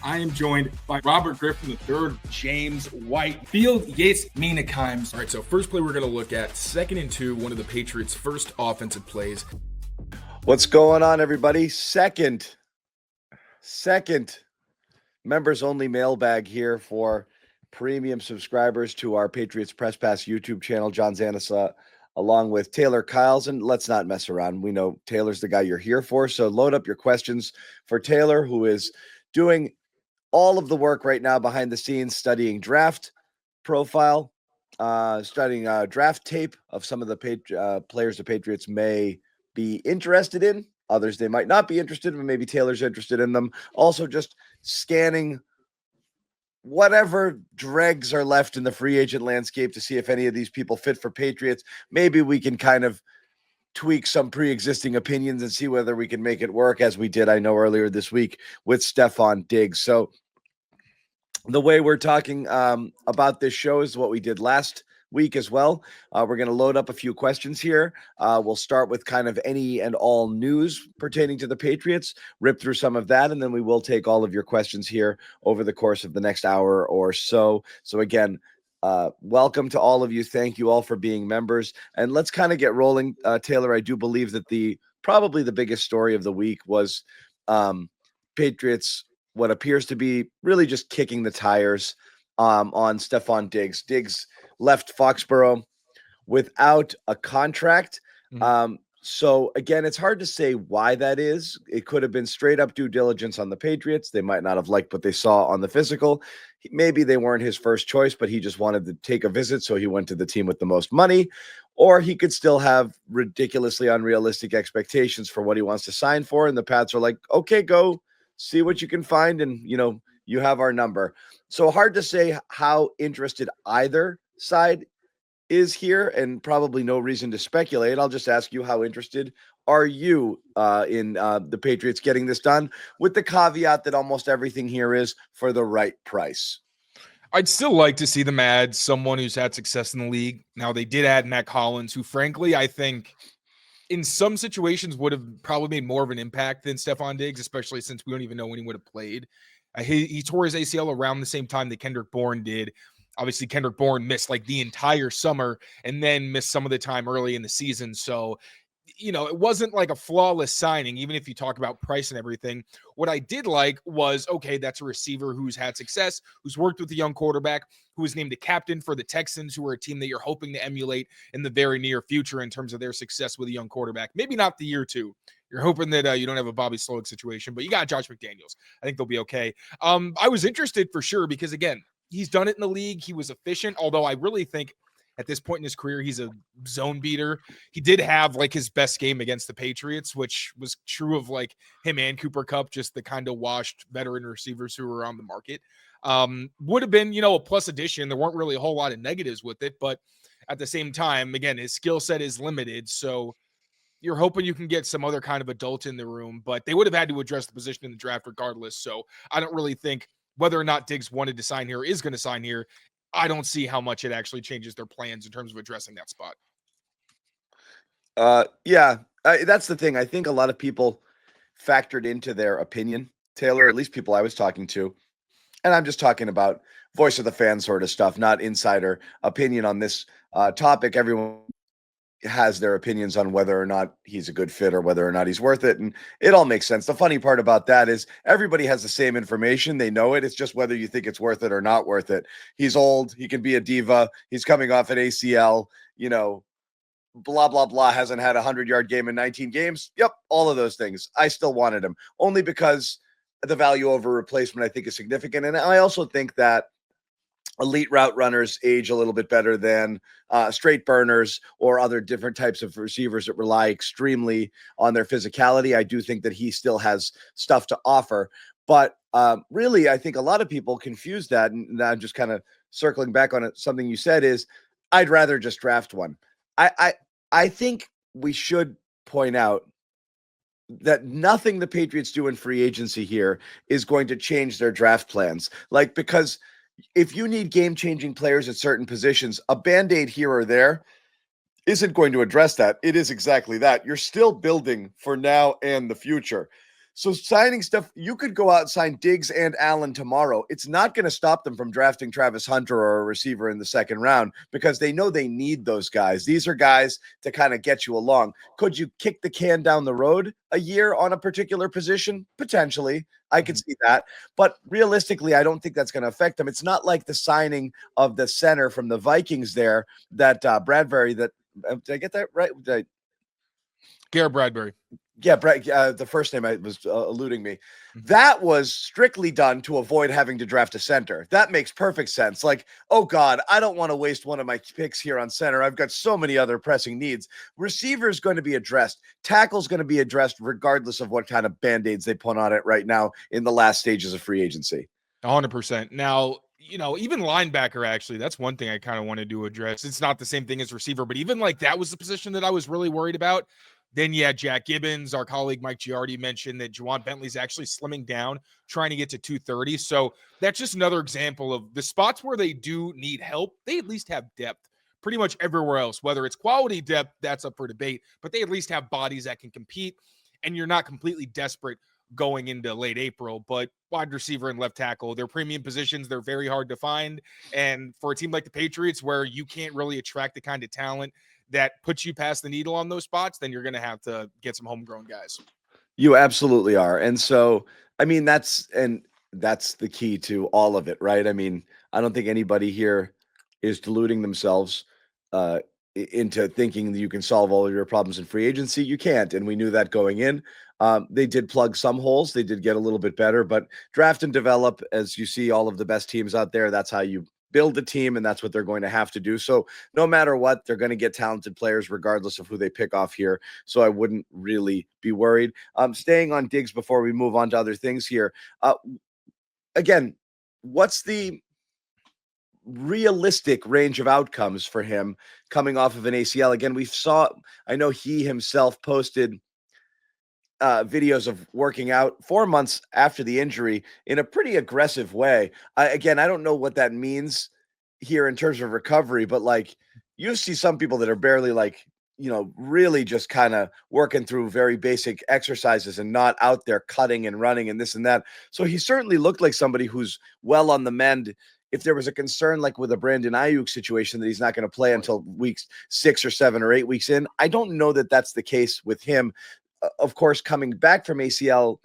I am joined by Robert Griffin III, James White, Field Yates Meanakeims. All right, so first play we're going to look at 2nd and 2, one of the Patriots' first offensive plays. What's going on, everybody? Second members only mailbag here for premium subscribers to our Patriots Press Pass YouTube channel. John Zannis along with Tayler Kyles, and let's not mess around. We know Taylor's the guy you're here for, so load up your questions for Tayler, who is doing all of the work right now behind the scenes, studying draft profile, studying draft tape of some of the players the Patriots may be interested in. Others they might not be interested in, but maybe Taylor's interested in them. Also just scanning whatever dregs are left in the free agent landscape to see if any of these people fit for Patriots. Maybe we can kind of tweak some pre-existing opinions and see whether we can make it work, as we did, I know, earlier this week with Stefon Diggs. So the way we're talking about this show is what we did last week as well. We're going to load up a few questions here. We'll start with kind of any and all news pertaining to the Patriots, rip through some of that, and then we will take all of your questions here over the course of the next hour or so. So again, welcome to all of you. Thank you all for being members. And let's kind of get rolling. Tayler, I do believe that probably the biggest story of the week was Patriots, what appears to be really just kicking the tires on Stefon Diggs. Diggs left Foxboro without a contract. So again, it's hard to say why that is. It could have been straight up due diligence on the Patriots. They might not have liked what they saw on the physical. Maybe they weren't his first choice, but he just wanted to take a visit, so he went to the team with the most money. Or he could still have ridiculously unrealistic expectations for what he wants to sign for, and the Pats are like, okay, go see what you can find, and you have our number. So hard to say how interested either side is here, and probably no reason to speculate. I'll just ask you, how interested are you in the Patriots getting this done, with the caveat that almost everything here is for the right price? I'd still like to see them add someone who's had success in the league. Now, they did add Matt Collins, who frankly I think in some situations would have probably made more of an impact than Stefon Diggs, especially since we don't even know when he would have played. He tore his ACL around the same time that Kendrick Bourne did. Obviously, Kendrick Bourne missed like the entire summer and then missed some of the time early in the season. So, it wasn't like a flawless signing, even if you talk about price and everything. What I did like was, okay, that's a receiver who's had success, who's worked with a young quarterback, who was named a captain for the Texans, who are a team that you're hoping to emulate in the very near future in terms of their success with a young quarterback. Maybe not the year 2. You're hoping that you don't have a Bobby Slowick situation, but you got Josh McDaniels. I think they'll be okay. I was interested for sure because, again, he's done it in the league. He was efficient, although I really think at this point in his career, he's a zone beater. He did have like his best game against the Patriots, which was true of like him and Cooper Kupp, just the kind of washed veteran receivers who were on the market. Would have been, a plus addition. There weren't really a whole lot of negatives with it, but at the same time, again, his skill set is limited. So you're hoping you can get some other kind of adult in the room, but they would have had to address the position in the draft regardless. So I don't really think whether or not Diggs wanted to sign here or is going to sign here, I don't see how much it actually changes their plans in terms of addressing that spot. That's the thing. I think a lot of people factored into their opinion, Taylor, at least people I was talking to, and I'm just talking about voice of the fan sort of stuff, not insider opinion on this topic. Everyone has their opinions on whether or not he's a good fit or whether or not he's worth it. And it all makes sense. The funny part about that is everybody has the same information. They know it. It's just whether you think it's worth it or not worth it. He's old. He can be a diva. He's coming off an ACL, blah, blah, blah. Hasn't had a 100-yard game in 19 games. Yep. All of those things. I still wanted him only because the value over replacement, I think, is significant. And I also think that elite route runners age a little bit better than straight burners or other different types of receivers that rely extremely on their physicality. I do think that he still has stuff to offer, but really, I think a lot of people confuse that. And I'm just kind of circling back on it. Something you said is, I'd rather just draft one. I think we should point out that nothing the Patriots do in free agency here is going to change their draft plans. Because if you need game-changing players at certain positions, a Band-Aid here or there isn't going to address that. It is exactly that. You're still building for now and the future. So signing stuff, you could go out and sign Diggs and Allen tomorrow. It's not going to stop them from drafting Travis Hunter or a receiver in the second round because they know they need those guys. These are guys to kind of get you along. Could you kick the can down the road a year on a particular position? Potentially. I could see that. But realistically, I don't think that's going to affect them. It's not like the signing of the center from the Vikings there that Bradbury, that did I get that right? Garrett Bradbury. Yeah, Brett, the first name was eluding me. That was strictly done to avoid having to draft a center. That makes perfect sense. Like, oh God, I don't want to waste one of my picks here on center. I've got so many other pressing needs. Receiver is going to be addressed. Tackle's going to be addressed regardless of what kind of Band-Aids they put on it right now in the last stages of free agency. 100%. Now, even linebacker, actually, that's one thing I kind of wanted to address. It's not the same thing as receiver, but even like that was the position that I was really worried about. Then, Jack Gibbons, our colleague Mike Giardi mentioned that Juwan Bentley's actually slimming down, trying to get to 230. So that's just another example of the spots where they do need help. They at least have depth pretty much everywhere else, whether it's quality depth, that's up for debate, but they at least have bodies that can compete, and you're not completely desperate going into late April. But wide receiver and left tackle, they're premium positions. They're very hard to find. And for a team like the Patriots, where you can't really attract the kind of talent that puts you past the needle on those spots, then you're going to have to get some homegrown guys. You absolutely are. And so, I mean, that's the key to all of it, right? I mean, I don't think anybody here is deluding themselves into thinking that you can solve all of your problems in free agency. You can't. And we knew that going in. They did plug some holes. They did get a little bit better, but draft and develop, as you see all of the best teams out there, that's how you build the team, and that's what they're going to have to do. So no matter what, they're going to get talented players regardless of who they pick off here. So I wouldn't really be worried. Staying on Diggs before we move on to other things here. Again, what's the realistic range of outcomes for him coming off of an ACL? Again, I know he himself posted videos of working out 4 months after the injury in a pretty aggressive way. I don't know what that means here in terms of recovery, but like you see some people that are barely really just kind of working through very basic exercises and not out there cutting and running and this and that. So he certainly looked like somebody who's well on the mend. If there was a concern like with a Brandon Ayuk situation that he's not going to play until weeks 6 or 7 or 8 weeks in, I don't know that that's the case with him. Of course, coming back from ACL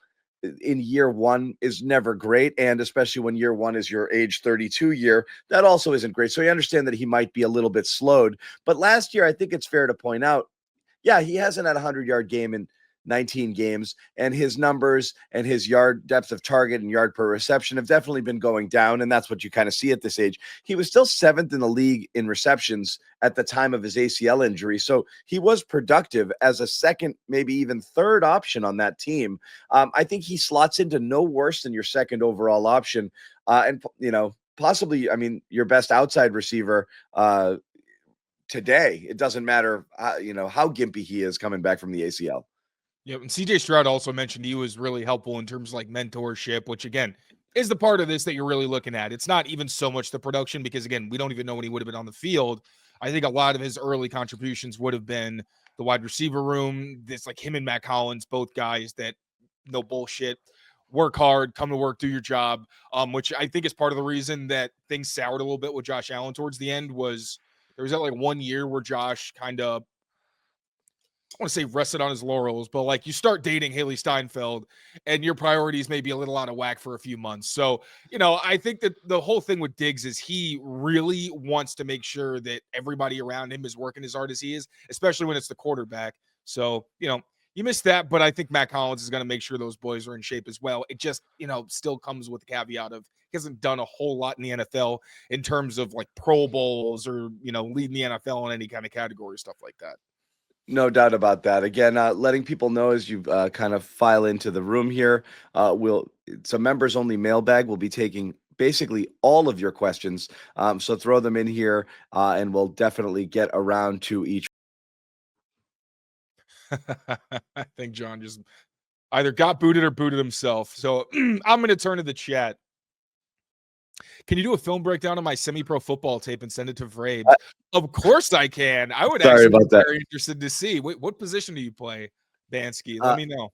in year one is never great. And especially when year one is your age 32 year, that also isn't great. So you understand that he might be a little bit slowed. But last year, I think it's fair to point out, he hasn't had a 100-yard game in 19 games, and his numbers and his yard depth of target and yard per reception have definitely been going down. And that's what you kind of see at this age. He was still 7th in the league in receptions at the time of his ACL injury. So he was productive as a second, maybe even third option on that team. I think he slots into no worse than your second overall option. And possibly, your best outside receiver, today. It doesn't matter, how gimpy he is coming back from the ACL. Yeah, and CJ Stroud also mentioned he was really helpful in terms of like mentorship, which again is the part of this that you're really looking at. It's not even so much the production because again, we don't even know when he would have been on the field. I think a lot of his early contributions would have been the wide receiver room. It's like him and Matt Collins, both guys that no bullshit, work hard, come to work, do your job, which I think is part of the reason that things soured a little bit with Josh Allen towards the end. Was there was that like 1 year where Josh kind of, I want to say rested on his laurels, but like you start dating Haley Steinfeld and your priorities may be a little out of whack for a few months. So, I think that the whole thing with Diggs is he really wants to make sure that everybody around him is working as hard as he is, especially when it's the quarterback. So, you missed that, but I think Matt Collins is going to make sure those boys are in shape as well. It just, still comes with the caveat of he hasn't done a whole lot in the NFL in terms of like Pro Bowls or, leading the NFL in any kind of category, stuff like that. No doubt about that. Again, letting people know as you kind of file into the room here, it's a members only mailbag. We'll be taking basically all of your questions. So throw them in here and we'll definitely get around to each. I think John just either got booted or booted himself. So I'm going to turn to the chat. Can you do a film breakdown of my semi-pro football tape and send it to Vrabes? Of course I can. I would actually be very interested to see. Wait, what position do you play, Bansky? Let me know.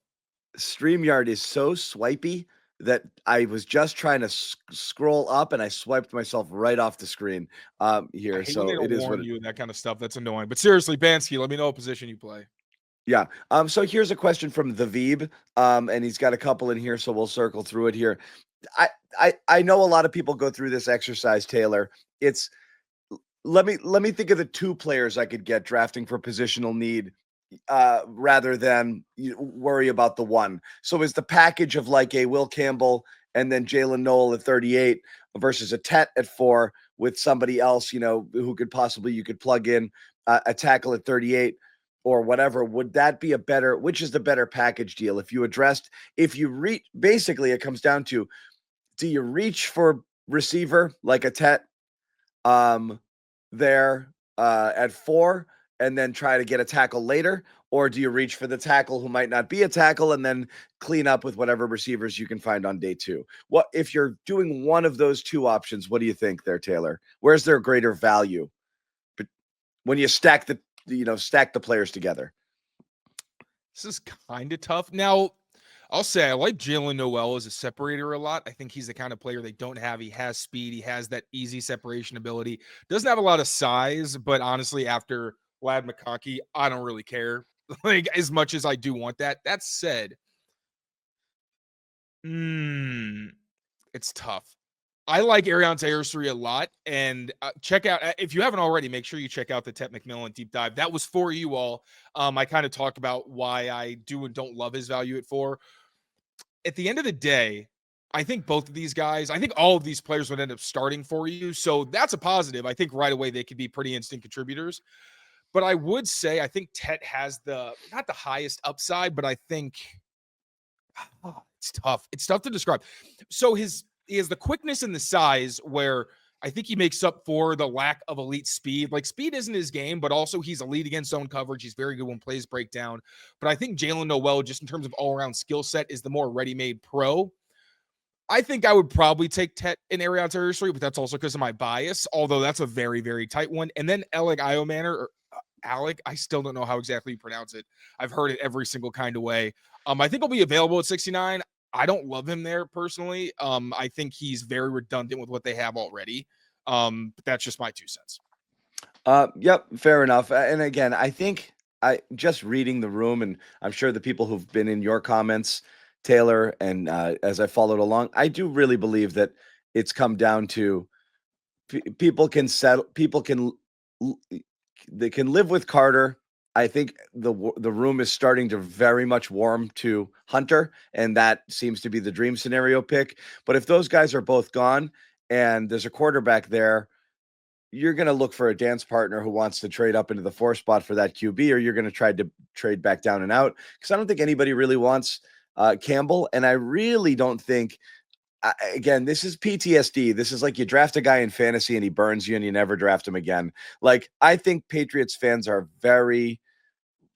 StreamYard is so swipey that I was just trying to scroll up and I swiped myself right off the screen I here. hate when they So it don't is what warn it. you and that kind of stuff. That's annoying. But seriously, Bansky, let me know what position you play. Yeah. So here's a question from the Veeb, and he's got a couple in here, so we'll circle through it here. I know a lot of people go through this exercise, Taylor. It's let me think of the two players I could get drafting for positional need rather than worry about the one. So is the package of like a Will Campbell and then Jalen Noel at 38 versus a Tet at 4 with somebody else, who could possibly you could plug in a tackle at 38 or whatever. Would that be which is the better package deal? If you reach, basically it comes down to, do you reach for receiver like a Tet there at 4 and then try to get a tackle later? Or do you reach for the tackle who might not be a tackle and then clean up with whatever receivers you can find on day 2? What if you're doing one of those two options? What do you think there, Taylor? Where's their greater value? But when you stack the players together. This is kind of tough. Now, I'll say I like Jalen Noel as a separator a lot. I think he's the kind of player they don't have. He has speed. He has that easy separation ability. Doesn't have a lot of size, but honestly, after Lad McConkey, I don't really care like as much as I do want that. That said, it's tough. I like Arion Tayer's a lot, and check out, if you haven't already, make sure you check out the Tet McMillan deep dive. That was for you all. I kind of talk about why I do and don't love his value at 4. At the end of the day, I think both of these guys, I think all of these players would end up starting for you. So that's a positive. I think right away they could be pretty instant contributors. But I would say I think Tet has not the highest upside, but I think it's tough. It's tough to describe. So he has the quickness and the size where I think he makes up for the lack of elite speed. Like, speed isn't his game, but also he's elite against zone coverage. He's very good when plays break down. But I think Jalen Noel, just in terms of all-around skill set, is the more ready-made pro. I think I would probably take Tet in Arion territory, but that's also because of my bias, although that's a very, very tight one. And then Alec Iomanner, or Alec, I still don't know how exactly you pronounce it. I've heard it every single kind of way. I think he'll be available at 69. I don't love him there personally. I think he's very redundant with what they have already. But that's just my 2 cents. Yep, fair enough. And again, I think I just reading the room, and I'm sure the people who've been in your comments, Taylor, and as I followed along, I do really believe that it's come down to people can they can live with Carter. I think the room is starting to very much warm to Hunter, and that seems to be the dream scenario pick. But if those guys are both gone and there's a quarterback there, you're going to look for a dance partner who wants to trade up into the 4 spot for that QB, or you're going to try to trade back down and out, because I don't think anybody really wants Campbell. And I really don't think, again, this is PTSD. This is like you draft a guy in fantasy and he burns you and you never draft him again. Like, I think Patriots fans are very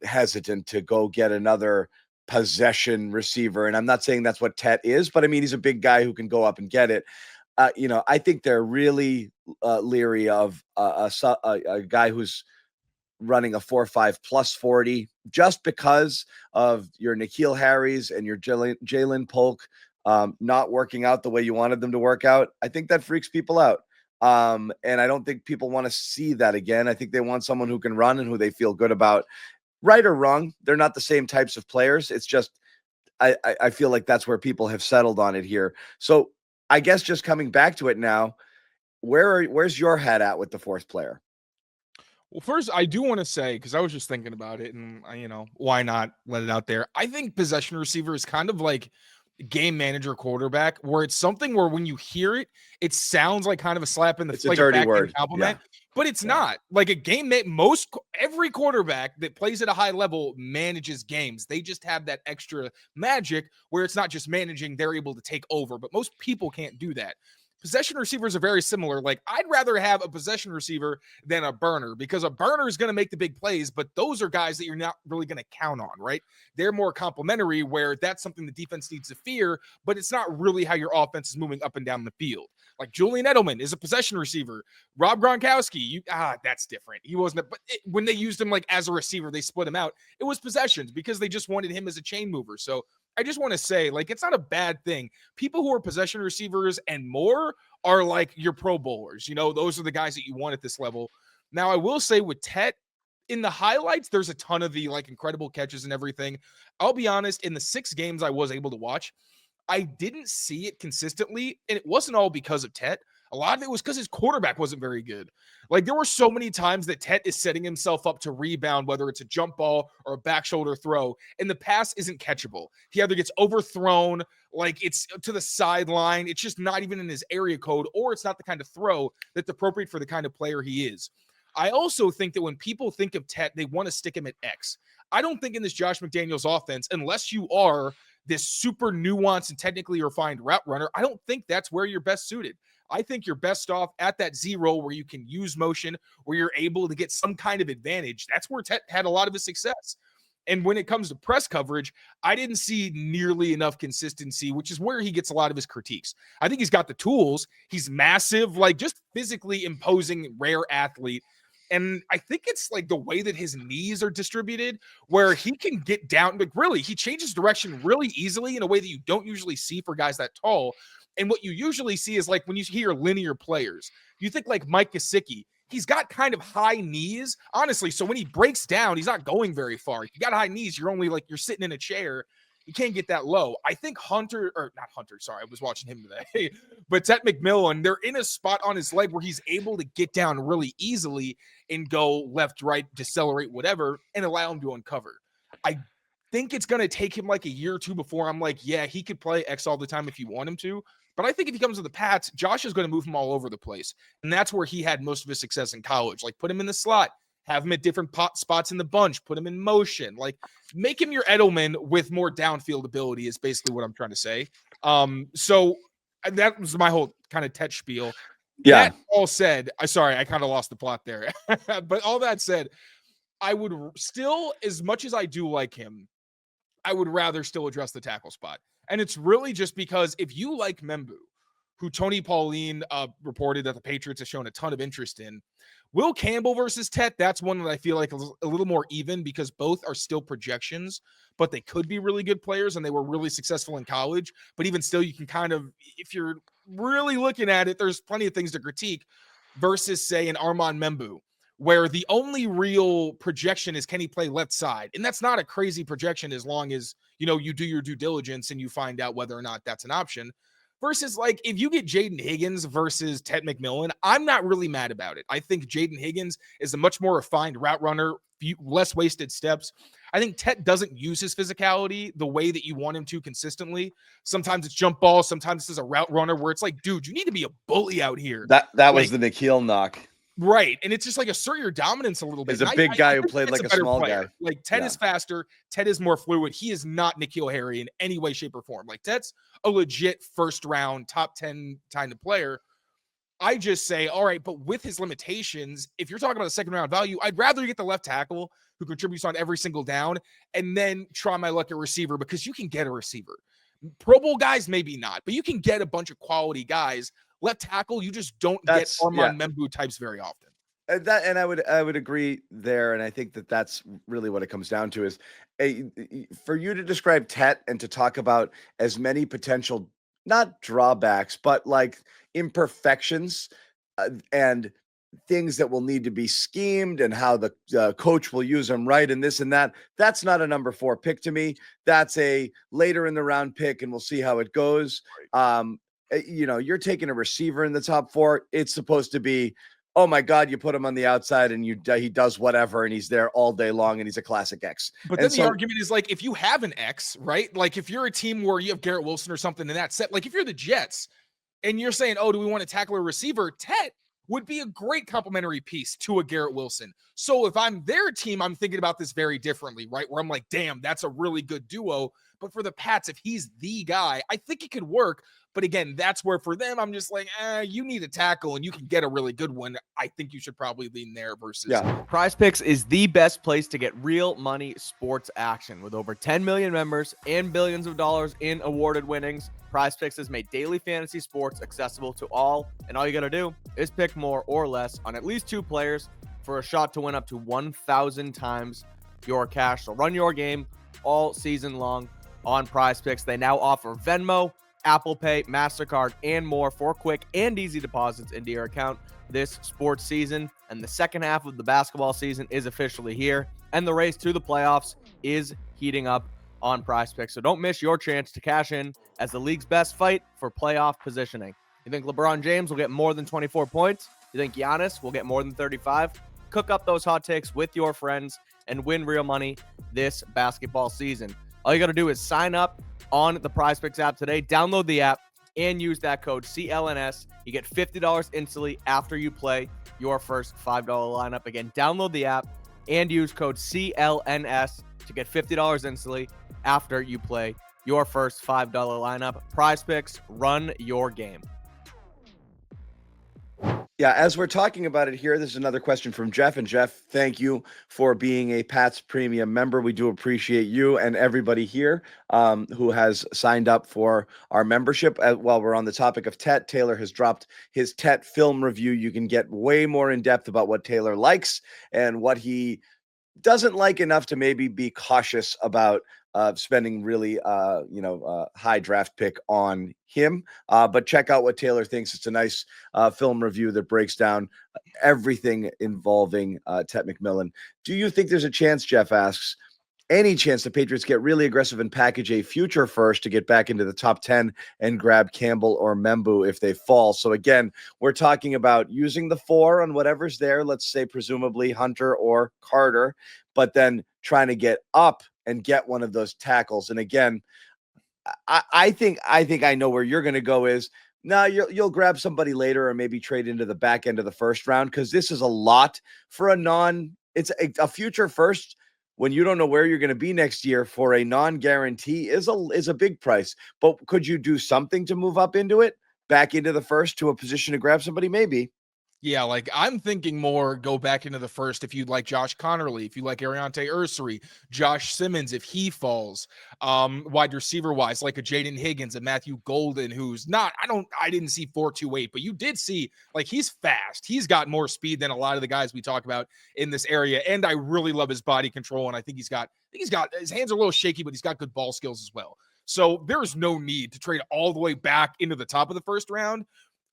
hesitant to go get another possession receiver. And I'm not saying that's what Tet is, but I mean, he's a big guy who can go up and get it. I think they're really leery of a guy who's running a 4.5 plus 40 just because of your N'Keal Harry's and your Jalen Polk not working out the way you wanted them to work out. I think that freaks people out. And I don't think people want to see that again. I think they want someone who can run and who they feel good about. Right or wrong, they're not the same types of players. It's just I feel like that's where people have settled on it here. So I guess just coming back to it now, where's your head at with the 4th player? Well, first, I do want to say, because I was just thinking about it, and why not let it out there? I think possession receiver is kind of like game manager quarterback, where it's something where when you hear it, it sounds like kind of a slap in the face, like a dirty word compliment, but it's not. Like a game every quarterback that plays at a high level manages games. They just have that extra magic where it's not just managing, they're able to take over, but most people can't do that. Possession receivers are very similar. Like, I'd rather have a possession receiver than a burner, because a burner is going to make the big plays, but those are guys that you're not really going to count on, right? They're more complementary, where that's something the defense needs to fear, but it's not really how your offense is moving up and down the field. Like, Julian Edelman is a possession receiver. Rob Gronkowski, that's different. He wasn't, when they used him like as a receiver, they split him out. It was possessions because they just wanted him as a chain mover. So I just want to say, like, it's not a bad thing. People who are possession receivers and more are like your Pro Bowlers. You know, those are the guys that you want at this level. Now, I will say with Tet, in the highlights, there's a ton of the like incredible catches and everything. I'll be honest, in the 6 games I was able to watch, I didn't see it consistently, and it wasn't all because of Tet. A lot of it was because his quarterback wasn't very good. Like, there were so many times that Tet is setting himself up to rebound, whether it's a jump ball or a back shoulder throw, and the pass isn't catchable. He either gets overthrown, like it's to the sideline, it's just not even in his area code, or it's not the kind of throw that's appropriate for the kind of player he is. I also think that when people think of Tet, they want to stick him at X. I don't think in this Josh McDaniels offense, unless you are this super nuanced and technically refined route runner, I don't think that's where you're best suited. I think you're best off at that zero where you can use motion, where you're able to get some kind of advantage. That's where Tet had a lot of his success. And when it comes to press coverage, I didn't see nearly enough consistency, which is where he gets a lot of his critiques. I think he's got the tools. He's massive, like just physically imposing, rare athlete. And I think it's like the way that his knees are distributed where he can get down. Like really, he changes direction really easily in a way that you don't usually see for guys that tall. And what you usually see is like when you hear linear players, you think like Mike Gesicki. He's got kind of high knees, honestly. So when he breaks down, he's not going very far. You got high knees. You're only like, you're sitting in a chair. You can't get that low. I think I was watching him today, but Tet McMillan, they're in a spot on his leg where he's able to get down really easily and go left, right, decelerate, whatever, and allow him to uncover. I think it's going to take him like a year or two before I'm like, yeah, he could play X all the time if you want him to. But I think if he comes to the Pats, Josh is going to move him all over the place. And that's where he had most of his success in college. Like put him in the slot, have him at different spots in the bunch, put him in motion, like make him your Edelman with more downfield ability is basically what I'm trying to say. So that was my whole kind of Tet spiel. Yeah. That all said, I kind of lost the plot there. But all that said, I would still, as much as I do like him, I would rather still address the tackle spot. And it's really just because if you like Membu, who Tony Pauline reported that the Patriots have shown a ton of interest in, Will Campbell versus Tet, that's one that I feel like a little more even because both are still projections, but they could be really good players and they were really successful in college. But even still, you can kind of, if you're really looking at it, there's plenty of things to critique versus, say, an Armand Membu, where the only real projection is can he play left side? And that's not a crazy projection as long as, you know, you do your due diligence and you find out whether or not that's an option. Versus like if you get Jaden Higgins versus Tet McMillan, I'm not really mad about it. I think Jaden Higgins is a much more refined route runner, less wasted steps. I think Tet doesn't use his physicality the way that you want him to consistently. Sometimes it's jump ball. Sometimes it's a route runner where it's like, dude, you need to be a bully out here. That was the Nikhil knock. Right. And it's just like assert your dominance a little bit. He's a big guy who played like a small player. guy. Like Tet is faster. Tet is more fluid. He is not N'Keal Harry in any way, shape, or form. Like Tet's a legit first round, top 10 kind of player. I just say, all right, but with his limitations, if you're talking about a second round value, I'd rather get the left tackle who contributes on every single down and then try my luck at receiver because you can get a receiver. Pro Bowl guys, maybe not, but you can get a bunch of quality guys. Left tackle, you just don't get Armand Membu types very often. And I would agree there, and I think that's really what it comes down to is for you to describe Tet and to talk about as many potential not drawbacks but like imperfections and things that will need to be schemed and how the coach will use them right and this and that. That's not a number 4 pick to me. That's a later in the round pick, and we'll see how it goes. You know, you're taking a receiver in the top 4. It's supposed to be, oh my God, you put him on the outside and he does whatever and he's there all day long and he's a classic X. But then the argument is like, if you have an X, right? Like if you're a team where you have Garrett Wilson or something in that set, like if you're the Jets and you're saying, oh, do we want to tackle a receiver? Tet would be a great complementary piece to a Garrett Wilson. So if I'm their team, I'm thinking about this very differently, right? Where I'm like, damn, that's a really good duo. But for the Pats, if he's the guy, I think it could work. But again, that's where for them, I'm just like, you need a tackle and you can get a really good one. I think you should probably lean there versus. Yeah. Prize Picks is the best place to get real money sports action. With over 10 million members and billions of dollars in awarded winnings, Prize Picks has made daily fantasy sports accessible to all. And all you got to do is pick more or less on at least 2 players for a shot to win up to 1,000 times your cash. So run your game all season long. on PrizePicks. They now offer Venmo, Apple Pay, MasterCard, and more for quick and easy deposits into your account this sports season. And the second half of the basketball season is officially here, and the race to the playoffs is heating up on PrizePicks. So don't miss your chance to cash in as the league's best fight for playoff positioning. You think LeBron James will get more than 24 points? You think Giannis will get more than 35? Cook up those hot takes with your friends and win real money this basketball season. All you got to do is sign up on the PrizePicks app today, download the app, and use that code CLNS. You get $50 instantly after you play your first $5 lineup. Again, download the app and use code CLNS to get $50 instantly after you play your first $5 lineup. PrizePicks, run your game. Yeah, as we're talking about it here, this is another question from Jeff. And Jeff, thank you for being a Pats Premium member. We do appreciate you and everybody here who has signed up for our membership. While we're on the topic of Tet, Tayler has dropped his Tet film review. You can get way more in depth about what Tayler likes and what he doesn't like enough to maybe be cautious about spending really, high draft pick on him. But check out what Tayler thinks. It's a nice film review that breaks down everything involving Tet McMillan. Do you think there's a chance, Jeff asks, any chance the Patriots get really aggressive and package a future first to get back into the top 10 and grab Campbell or Membu if they fall? So again, we're talking about using the 4 on whatever's there. Let's say presumably Hunter or Carter, but then trying to get up and get one of those tackles. And again, I think I know where you're going to go is, no, you'll grab somebody later or maybe trade into the back end of the first round, because this is a lot for it's a future first when you don't know where you're going to be next year for a non-guarantee is a big price. But could you do something to move up into it, back into the first to a position to grab somebody? Maybe. Yeah, like I'm thinking more go back into the first if you'd like Josh Connerly, if you like Ariante Ursary, Josh Simmons if he falls, wide receiver wise, like a Jaden Higgins, a Matthew Golden, who's not, I didn't see 4.28, but you did see like he's fast. He's got more speed than a lot of the guys we talk about in this area. And I really love his body control. And I think he's got his hands are a little shaky, but he's got good ball skills as well. So there's no need to trade all the way back into the top of the first round.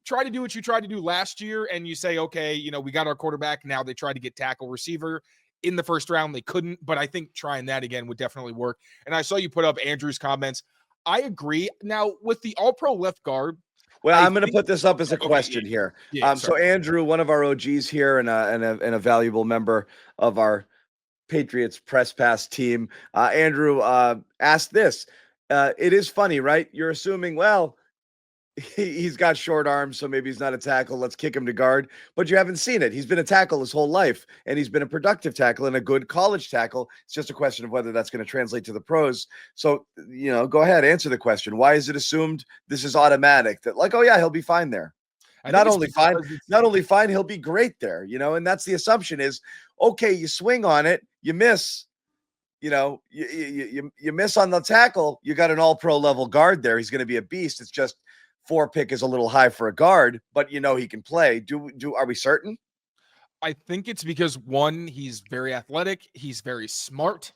Try to do what you tried to do last year, and you say, okay, we got our quarterback. Now they try to get tackle receiver in the first round. They couldn't, but I think trying that again would definitely work. And I saw you put up Andrew's comments. I agree. Now, with the all-pro left guard, well, I'm going to put this up as a question here. Yeah, so Andrew, one of our OGs here and a valuable member of our Patriots Press Pass team, Andrew asked this. It is funny, right? You're assuming, well, he's got short arms, so maybe he's not a tackle. Let's kick him to guard. But you haven't seen it. He's been a tackle his whole life, and he's been a productive tackle and a good college tackle. It's just a question of whether that's going to translate to the pros. So, go ahead, answer the question. Why is it assumed this is automatic that, like, oh yeah, he'll be fine there? Not only fine, he'll be great there. And that's the assumption is, okay, you swing on it, you miss. You miss on the tackle. You got an all-pro level guard there. He's going to be a beast. It's just 4 pick is a little high for a guard, but he can play. Are we certain? I think it's because one, he's very athletic, he's very smart,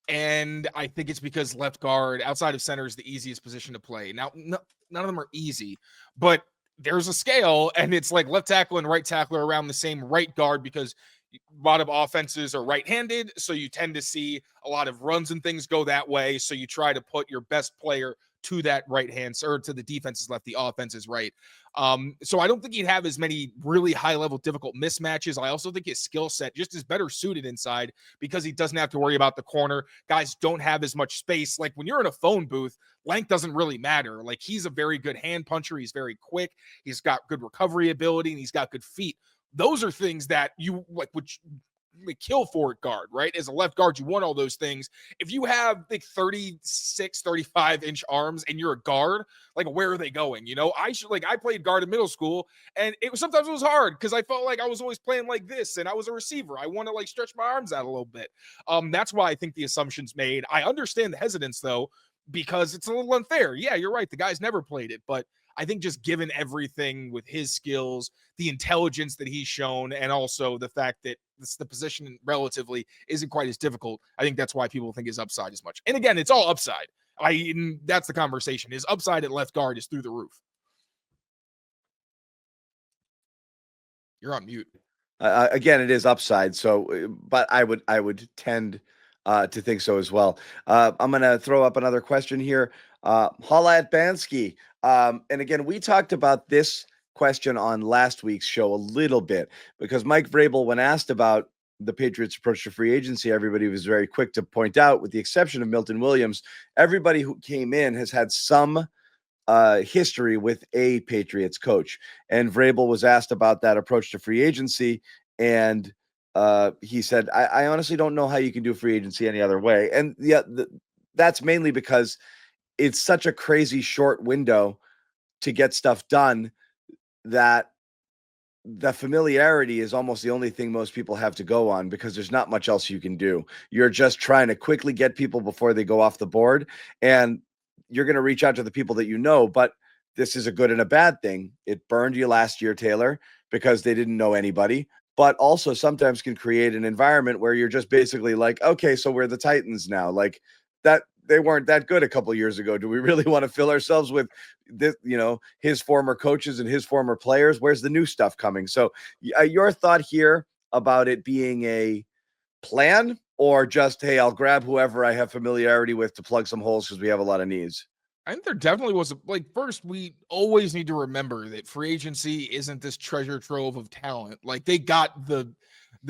and I think it's because left guard outside of center is the easiest position to play. Now, none of them are easy, but there's a scale, and it's like left tackle and right tackle are around the same right guard because a lot of offenses are right-handed, so you tend to see a lot of runs and things go that way. So you try to put your best player to that right hand, or to the defense's left, the offense is right. So I don't think he'd have as many really high-level difficult mismatches. I also think his skill set just is better suited inside because he doesn't have to worry about the corner. Guys don't have as much space. Like when you're in a phone booth, length doesn't really matter. Like he's a very good hand puncher. He's very quick. He's got good recovery ability, and he's got good feet. Those are things that you like, which kill for at guard, right? As a left guard, you want all those things. If you have like 36, 35-inch arms and you're a guard, like where are they going? I played guard in middle school, and sometimes it was hard because I felt like I was always playing like this, and I was a receiver. I want to like stretch my arms out a little bit. That's why I think the assumption's made. I understand the hesitance though, because it's a little unfair. Yeah, you're right. The guy's never played it, but I think just given everything with his skills, the intelligence that he's shown, and also the fact that the position relatively isn't quite as difficult, I think that's why people think his upside is much. And again, it's all upside. That's the conversation. His upside at left guard is through the roof. You're on mute. Again, it is upside. So, but I would tend to think so as well. I'm going to throw up another question here. Holla at Bansky. And again, we talked about this question on last week's show a little bit because Mike Vrabel, when asked about the Patriots' approach to free agency, everybody was very quick to point out, with the exception of Milton Williams, everybody who came in has had some history with a Patriots coach. And Vrabel was asked about that approach to free agency. And he said, I honestly don't know how you can do free agency any other way. And that's mainly because it's such a crazy short window to get stuff done that the familiarity is almost the only thing most people have to go on, because there's not much else you can do. You're just trying to quickly get people before they go off the board, and you're going to reach out to the people that you know. But this is a good and a bad thing. It burned you last year, Tayler, because they didn't know anybody, but also sometimes can create an environment where you're just basically like, okay, so we're the Titans now. Like that, they weren't that good a couple years ago. Do we really want to fill ourselves with this, his former coaches and his former players? Where's the new stuff coming? So your thought here about it being a plan, or just, hey, I'll grab whoever I have familiarity with to plug some holes because we have a lot of needs? I think there definitely was first, we always need to remember that free agency isn't this treasure trove of talent. Like, they got the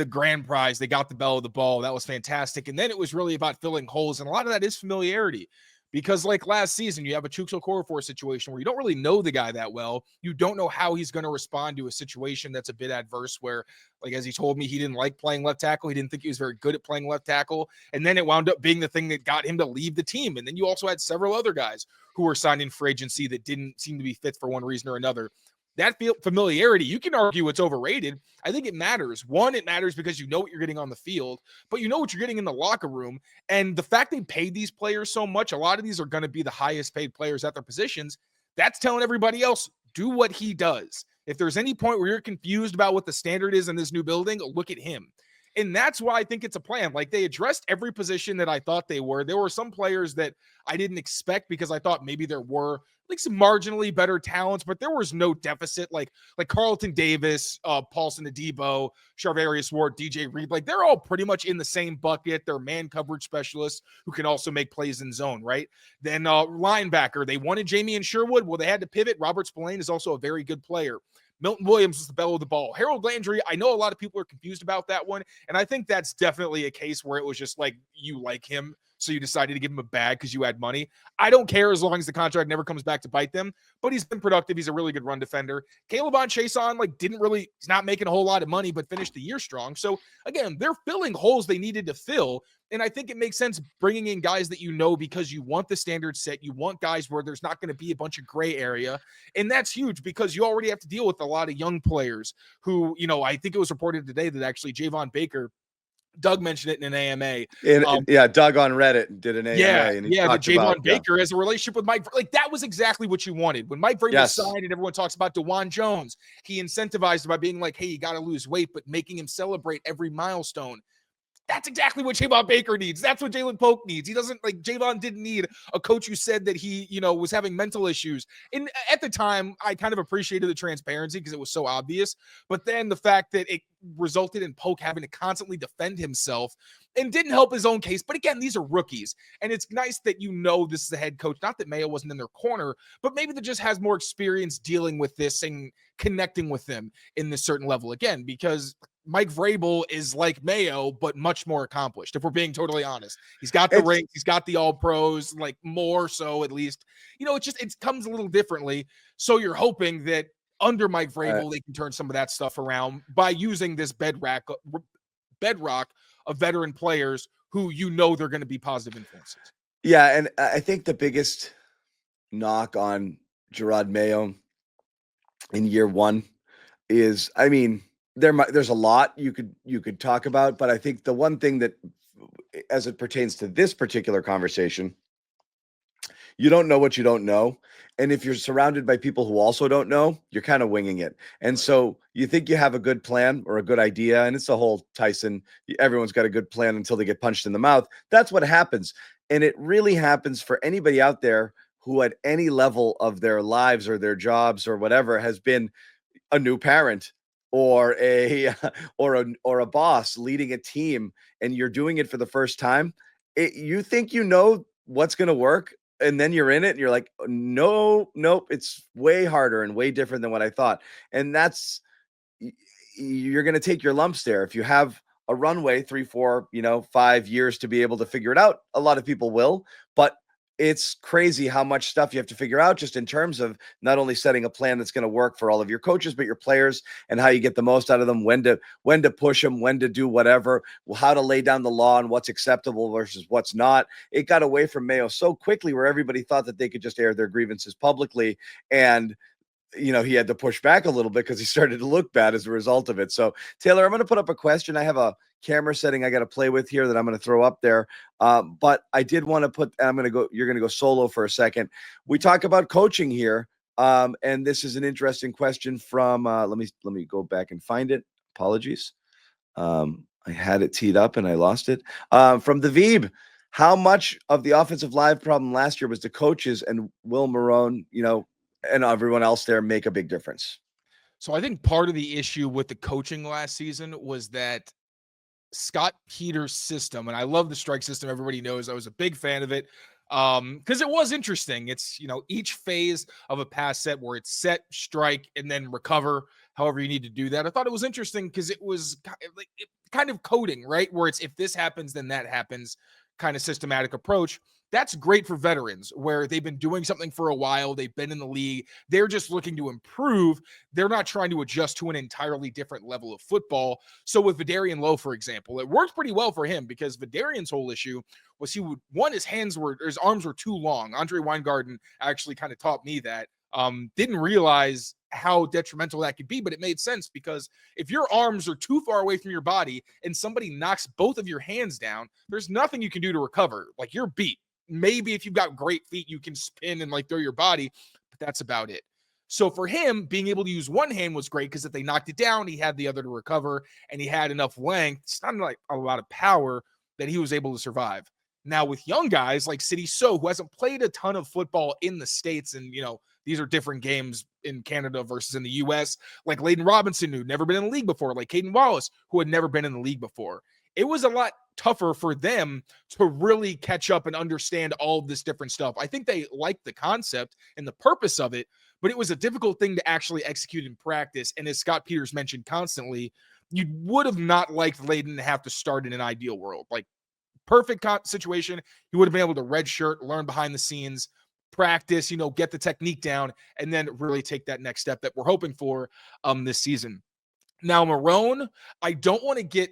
grand prize, they got the bell of the ball. That was fantastic. And then it was really about filling holes. And a lot of that is familiarity, because like last season, you have a Chukwueze Okorafor situation where you don't really know the guy that well. You don't know how he's going to respond to a situation that's a bit adverse, where, like, as he told me, he didn't like playing left tackle. He didn't think he was very good at playing left tackle. And then it wound up being the thing that got him to leave the team. And then you also had several other guys who were signed in free agency that didn't seem to be fit for one reason or another. That familiarity, you can argue it's overrated. I think it matters. One, it matters because you know what you're getting on the field, but you know what you're getting in the locker room. And the fact they paid these players so much, a lot of these are going to be the highest paid players at their positions. That's telling everybody else, do what he does. If there's any point where you're confused about what the standard is in this new building, look at him. And that's why I think it's a plan. Like, they addressed every position that I thought they were. There were some players that I didn't expect because I thought maybe there were like some marginally better talents, but there was no deficit. Like Carlton Davis, Paulson Adebo, Charvarius Ward, DJ Reed, like they're all pretty much in the same bucket. They're man coverage specialists who can also make plays in zone, right? Then linebacker, they wanted Jamie Sherwood. Well, they had to pivot. Robert Spillane is also a very good player. Milton Williams was the bell of the ball. Harold Landry, I know a lot of people are confused about that one, and I think that's definitely a case where it was just like, you like him, so you decided to give him a bag because you had money. I don't care as long as the contract never comes back to bite them, but he's been productive. He's a really good run defender. Caleb on Chason, he's not making a whole lot of money, but finished the year strong. So again, they're filling holes they needed to fill. And I think it makes sense bringing in guys that you know, because you want the standard set. You want guys where there's not going to be a bunch of gray area. And that's huge because you already have to deal with a lot of young players who, I think it was reported today that actually Javon Baker, Doug mentioned it in an AMA. Doug on Reddit did an AMA. And he talked Javon about Baker has a relationship with Mike. Like, that was exactly what you wanted. When Mike Vrabel signed and everyone talks about DeJuan Jones, he incentivized by being like, hey, you got to lose weight, but making him celebrate every milestone. That's exactly what Javon Baker needs. That's what Jalen Polk needs. He doesn't Javon didn't need a coach who said that he, was having mental issues. And at the time, I kind of appreciated the transparency because it was so obvious. But then the fact that it resulted in Polk having to constantly defend himself and didn't help his own case. But again, these are rookies. And it's nice that this is the head coach. Not that Mayo wasn't in their corner, but maybe that just has more experience dealing with this and connecting with them in this certain level. Again, because Mike Vrabel is like Mayo, but much more accomplished, if we're being totally honest. He's got the rings, he's got the all-pros, like more so at least. It comes a little differently. So you're hoping that under Mike Vrabel, they can turn some of that stuff around by using this bedrock of veteran players who they're going to be positive influences. Yeah, and I think the biggest knock on Gerard Mayo in year one is, there's a lot you could talk about, but I think the one thing that, as it pertains to this particular conversation, you don't know what you don't know. And if you're surrounded by people who also don't know, you're kind of winging it. And so you think you have a good plan or a good idea, and it's the whole Tyson, everyone's got a good plan until they get punched in the mouth. That's what happens. And it really happens for anybody out there who at any level of their lives or their jobs or whatever has been a new parent or a or a boss leading a team, and you're doing it for the first time. You think you know what's going to work, and then you're in it and you're like, no, nope, it's way harder and way different than what I thought. And you're going to take your lumps there. If you have a runway 3, 4, 5 years to be able to figure it out, a lot of people will, but it's crazy how much stuff you have to figure out just in terms of not only setting a plan that's going to work for all of your coaches, but your players, and how you get the most out of them, when to push them, when to do whatever, how to lay down the law and what's acceptable versus what's not. It got away from Mayo so quickly where everybody thought that they could just air their grievances publicly, and he had to push back a little bit because he started to look bad as a result of it. So, Taylor, I'm going to put up a question. I have a camera setting I got to play with here that I'm going to throw up there. But I did want to you're going to go solo for a second. We talk about coaching here. And this is an interesting question from, let me go back and find it. Apologies. I had it teed up and I lost it. From the Veeb. How much of the offensive line problem last year was the coaches, and Will Marone, and everyone else there make a big difference? So I think part of the issue with the coaching last season was that Scott Peters' system, and I love the strike system. Everybody knows I was a big fan of it because it was interesting. It's, each phase of a pass set where it's set, strike, and then recover, however you need to do that. I thought it was interesting because it was kind of coding, right? Where it's if this happens, then that happens kind of systematic approach. That's great for veterans where they've been doing something for a while. They've been in the league. They're just looking to improve. They're not trying to adjust to an entirely different level of football. So with Vidarian Lowe, for example, it worked pretty well for him because Vidarian's whole issue was his arms were too long. Andre Weingarten actually kind of taught me that. Didn't realize how detrimental that could be, but it made sense because if your arms are too far away from your body and somebody knocks both of your hands down, there's nothing you can do to recover. Like, you're beat. Maybe if you've got great feet, you can spin and throw your body, but that's about it. So for him, being able to use one hand was great because if they knocked it down, he had the other to recover, and he had enough length. It's not like a lot of power that he was able to survive. Now with young guys like City So, who hasn't played a ton of football in the States, and these are different games in Canada versus in the US, like Layden Robinson, who'd never been in the league before, like Caden Wallace, who had never been in the league before. It was a lot tougher for them to really catch up and understand all of this different stuff. I think they liked the concept and the purpose of it, but it was a difficult thing to actually execute in practice. And as Scott Peters mentioned constantly, you would have not liked Layden to have to start in an ideal world. Like, perfect situation. He would have been able to redshirt, learn behind the scenes, practice, get the technique down, and then really take that next step that we're hoping for this season. Now, Marone, I don't want to get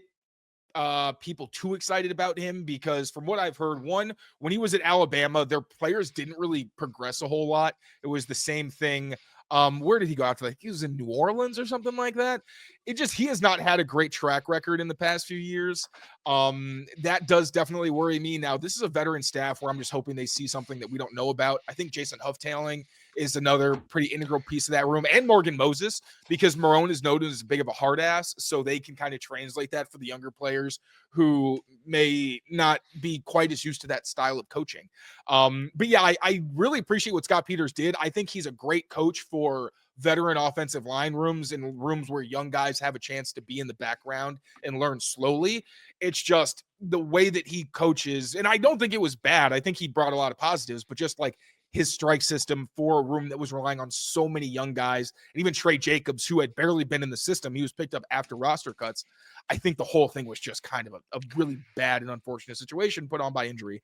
people too excited about him because from what I've heard, when he was at Alabama, their players didn't really progress a whole lot. It was the same thing. Where did he go after that? He was in New Orleans or something like that. He has not had a great track record in the past few years. That does definitely worry me. Now, this is a veteran staff where I'm just hoping they see something that we don't know about. I think Jason Hufftailing is another pretty integral piece of that room, and Morgan Moses, because Marone is noted as big of a hard ass, so they can kind of translate that for the younger players who may not be quite as used to that style of coaching. But yeah, I really appreciate what Scott Peters did. I think he's a great coach for veteran offensive line rooms and rooms where young guys have a chance to be in the background and learn slowly. It's just the way that he coaches, and I don't think it was bad. I think he brought a lot of positives, but just like his strike system for a room that was relying on so many young guys, and even Trey Jacobs, who had barely been in the system, he was picked up after roster cuts. I think the whole thing was just kind of a really bad and unfortunate situation put on by injury.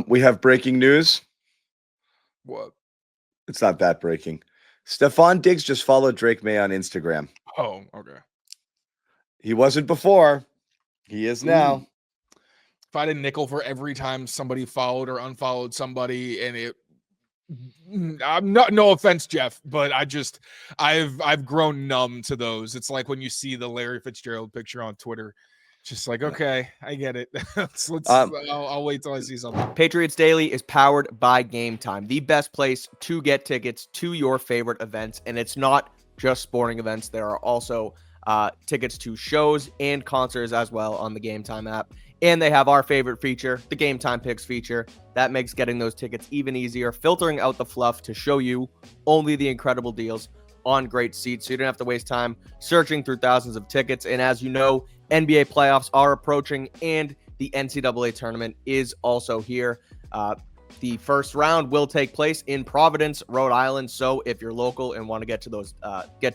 We have breaking news. What? It's not that breaking. Stefon Diggs just followed Drake May on Instagram. Oh, okay. He wasn't before. He is now. Ooh. If I had a nickel for every time somebody followed or unfollowed somebody, and I'm not, no offense, Jeff, but I've grown numb to those. It's like when you see the Larry Fitzgerald picture on Twitter, just like, okay, I get it. I'll wait till I see something. Patriots Daily is powered by Game Time, the best place to get tickets to your favorite events. And it's not just sporting events. There are also tickets to shows and concerts as well on the Game Time app. And they have our favorite feature, the Game Time Picks feature. That makes getting those tickets even easier, filtering out the fluff to show you only the incredible deals on great seats, so you don't have to waste time searching through thousands of tickets. And as you know, NBA playoffs are approaching, and the NCAA tournament is also here. The first round will take place in Providence, Rhode Island. So if you're local and want to get to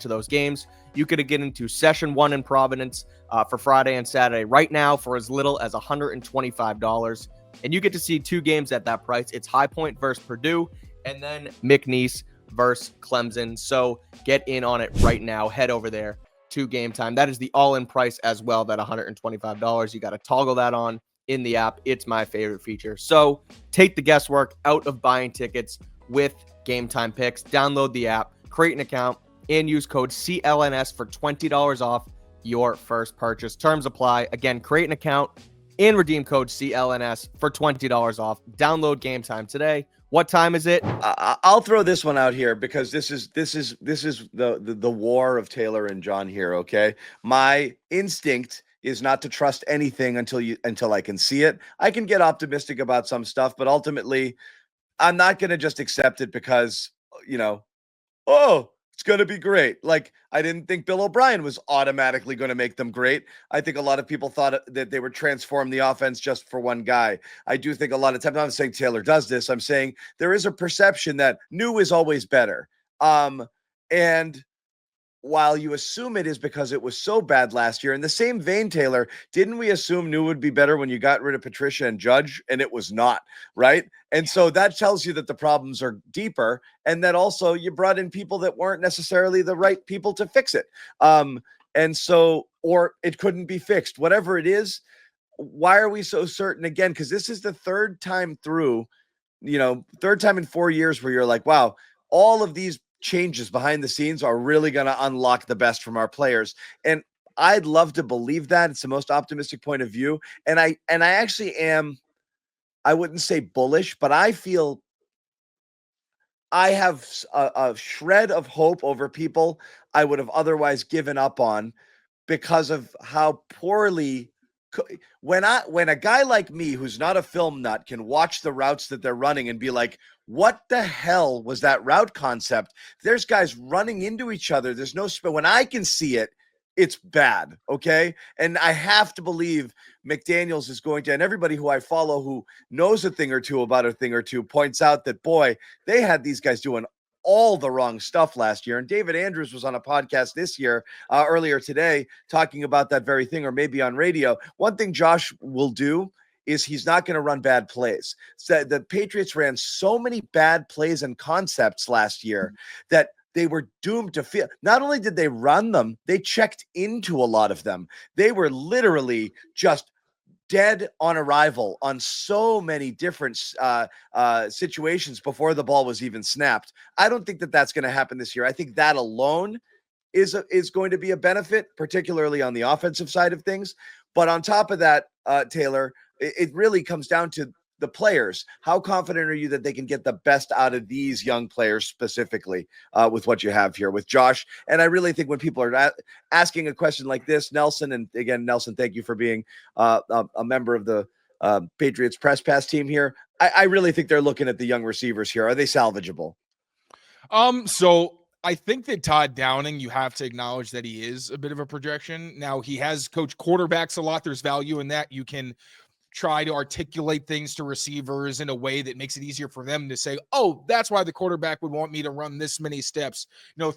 those games, you could get into session 1 in Providence for Friday and Saturday right now for as little as $125. And you get to see 2 games at that price. It's High Point versus Purdue, and then McNeese versus Clemson. So get in on it right now. Head over there to Game Time. That is the all-in price as well, that $125. You got to toggle that on in the app. It's my favorite feature. So take the guesswork out of buying tickets with Game Time Picks. Download the app, create an account, and use code CLNS for $20 off your first purchase. Terms apply. Again, create an account and redeem code CLNS for $20 off. Download Game Time today. What time is it? I'll throw this one out here because this is the war of Taylor and John here. Okay, my instinct is not to trust anything until I can see it. I can get optimistic about some stuff, but ultimately, I'm not going to just accept it because it's going to be great. Like, I didn't think Bill O'Brien was automatically going to make them great. I think a lot of people thought that they would transform the offense just for one guy. I do think a lot of times, I'm not saying Taylor does this. I'm saying there is a perception that new is always better. And while you assume it is because it was so bad last year, in the same vein, Taylor, didn't we assume new would be better when you got rid of Patricia and Judge? And it was not, right? And so that tells you that the problems are deeper, and that also you brought in people that weren't necessarily the right people to fix it. And so, or it couldn't be fixed, whatever it is. Why are we so certain again? Because this is the third time through, third time in 4 years where you're like, wow, all of these changes behind the scenes are really going to unlock the best from our players. And I'd love to believe that. It's the most optimistic point of view. And I actually am, I wouldn't say bullish, but I feel I have a shred of hope over people I would have otherwise given up on because of how poorly when a guy like me, who's not a film nut, can watch the routes that they're running and be like, what the hell was that route concept? There's guys running into each other. There's no spin. When I can see it, it's bad. Okay. And I have to believe McDaniels is going to, and everybody who I follow who knows a thing or two about a thing or two points out that, boy, they had these guys doing all the wrong stuff last year. And David Andrews was on a podcast this year, earlier today, talking about that very thing, or maybe on radio. One thing Josh will do is he's not going to run bad plays. So the Patriots ran so many bad plays and concepts last year that they were doomed to fail. Not only did they run them, they checked into a lot of them. They were literally just dead on arrival on so many different situations before the ball was even snapped. I don't think that that's going to happen this year. I think that alone is going to be a benefit, particularly on the offensive side of things. But on top of that, Taylor, it really comes down to the players. How confident are you that they can get the best out of these young players specifically with what you have here with Josh? And I really think when people are asking a question like this, Nelson, and again, Nelson, thank you for being a member of the Patriots press pass team here. I really think they're looking at the young receivers here. Are they salvageable? So I think that Todd Downing, you have to acknowledge that he is a bit of a projection. Now, he has coached quarterbacks a lot. There's value in that. You can try to articulate things to receivers in a way that makes it easier for them to say, oh, that's why the quarterback would want me to run this many steps,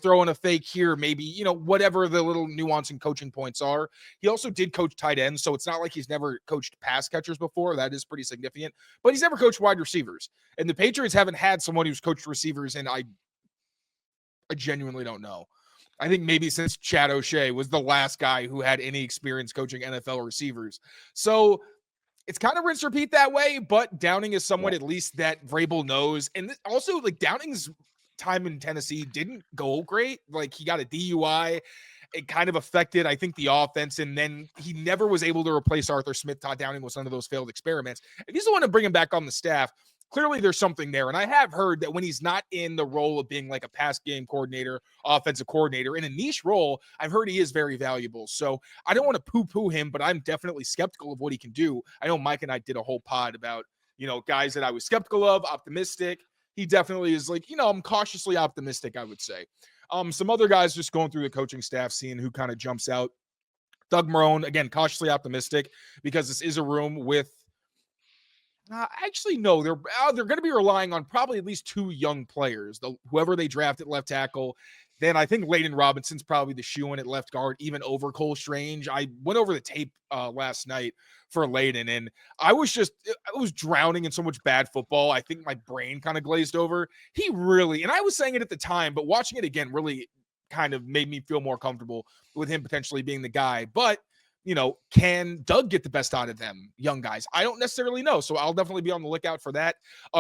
throw in a fake here, maybe, whatever the little nuance and coaching points are. He also did coach tight ends, so it's not like he's never coached pass catchers before. That is pretty significant, but he's never coached wide receivers. And the Patriots haven't had someone who's coached receivers, and I genuinely don't know. I think maybe since Chad O'Shea was the last guy who had any experience coaching NFL receivers. So it's kind of rinse repeat that way, but Downing is someone at least that Vrabel knows. And also, like, Downing's time in Tennessee didn't go great. Like, he got a DUI. It kind of affected, I think, the offense. And then he never was able to replace Arthur Smith. Todd Downing was one of those failed experiments. If he's the one to bring him back on the staff, clearly there's something there. And I have heard that when he's not in the role of being like a pass game coordinator, offensive coordinator, in a niche role, I've heard he is very valuable. So I don't want to poo-poo him, but I'm definitely skeptical of what he can do. I know Mike and I did a whole pod about, guys that I was skeptical of, optimistic. He definitely is like, I'm cautiously optimistic, I would say. Some other guys just going through the coaching staff, seeing who kind of jumps out. Doug Marrone, again, cautiously optimistic because this is a room with actually, no, they're going to be relying on probably at least 2 young players. Whoever they draft at left tackle. Then I think Layden Robinson's probably the shoe-in at left guard, even over Cole Strange. I went over the tape last night for Layden, and I was drowning in so much bad football. I think my brain kind of glazed over. He really, and I was saying it at the time, but watching it again really kind of made me feel more comfortable with him potentially being the guy. But can Doug get the best out of them young guys? I don't necessarily know. So I'll definitely be on the lookout for that.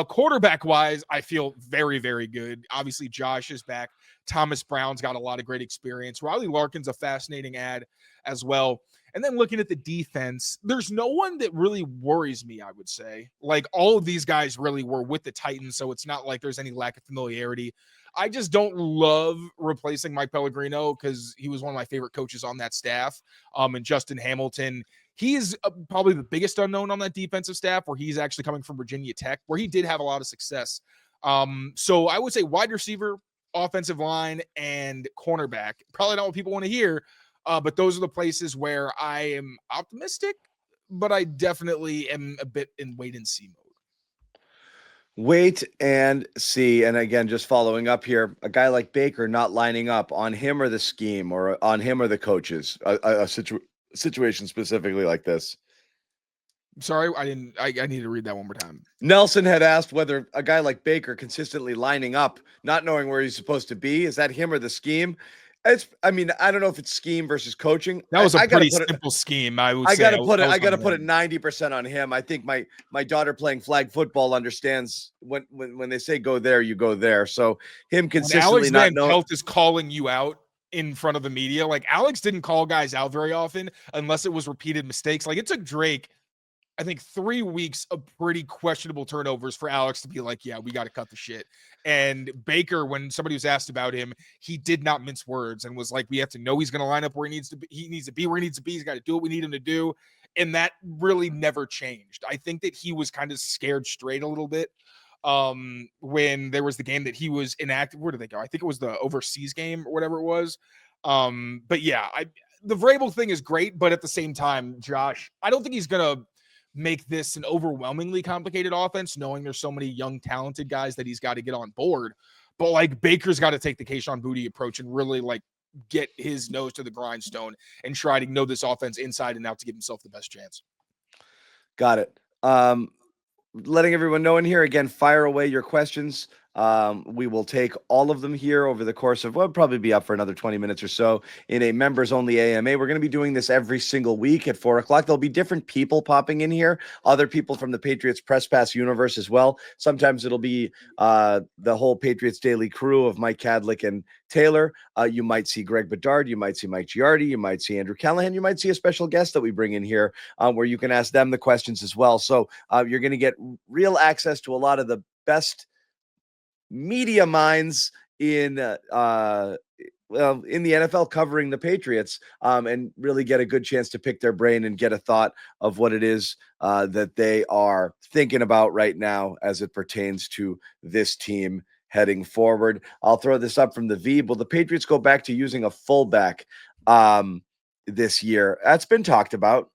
Quarterback wise, I feel very, very good. Obviously, Josh is back. Thomas Brown's got a lot of great experience. Riley Larkin's a fascinating ad as well. And then looking at the defense, there's no one that really worries me, I would say. Like all of these guys really were with the Titans, so it's not like there's any lack of familiarity. I just don't love replacing Mike Pellegrino because he was one of my favorite coaches on that staff. And Justin Hamilton, he's probably the biggest unknown on that defensive staff, where he's actually coming from Virginia Tech, where he did have a lot of success. So I would say wide receiver, offensive line, and cornerback. Probably not what people want to hear, but those are the places where I am optimistic, but I definitely am a bit in wait and see mode. Wait and see. And again, just following up here, a guy like Baker not lining up, on him or the scheme, or on him or the coaches, a situation specifically like this. Sorry, I need to read that one more time. Nelson had asked whether a guy like Baker consistently lining up, not knowing where he's supposed to be, is that him or the scheme? I don't know if it's scheme versus coaching. That was a pretty simple scheme. I got to put it 90% on him. I think my daughter playing flag football understands when they say go there, you go there. So him consistently when Alex Van Pelt is calling you out in front of the media. Like Alex didn't call guys out very often unless it was repeated mistakes. Like it took Drake, I think, 3 weeks of pretty questionable turnovers for Alex to be like, yeah, we got to cut the shit. And Baker, when somebody was asked about him, he did not mince words and was like, we have to know he's going to line up where he needs to be. He needs to be where he needs to be. He's got to do what we need him to do. And that really never changed. I think that he was kind of scared straight a little bit when there was the game that he was inactive. Where did they go? I think it was the overseas game or whatever it was. But yeah, the Vrabel thing is great, but at the same time, Josh, I don't think he's going to make this an overwhelmingly complicated offense, knowing there's so many young, talented guys that he's got to get on board. But like Baker's got to take the Kayshon Boutte approach and really like get his nose to the grindstone and try to know this offense inside and out to give himself the best chance. Got it. Letting everyone know in here again, fire away your questions. We will take all of them here over the course of, we'll probably be up for another 20 minutes or so in a members only AMA. We're going to be doing this every single week at 4:00. There'll be different people popping in here, other people from the Patriots Press Pass universe as well. Sometimes it'll be the whole Patriots Daily crew of Mike Kadlick and Tayler. You might see Greg Bedard, you might see Mike Giardi, you might see Andrew Callahan, you might see a special guest that we bring in here where you can ask them the questions as well. So you're going to get real access to a lot of the best media minds in the NFL covering the Patriots, and really get a good chance to pick their brain and get a thought of what it is that they are thinking about right now as it pertains to this team heading forward. I'll throw this up from the V. Will the Patriots go back to using a fullback this year? That's been talked about.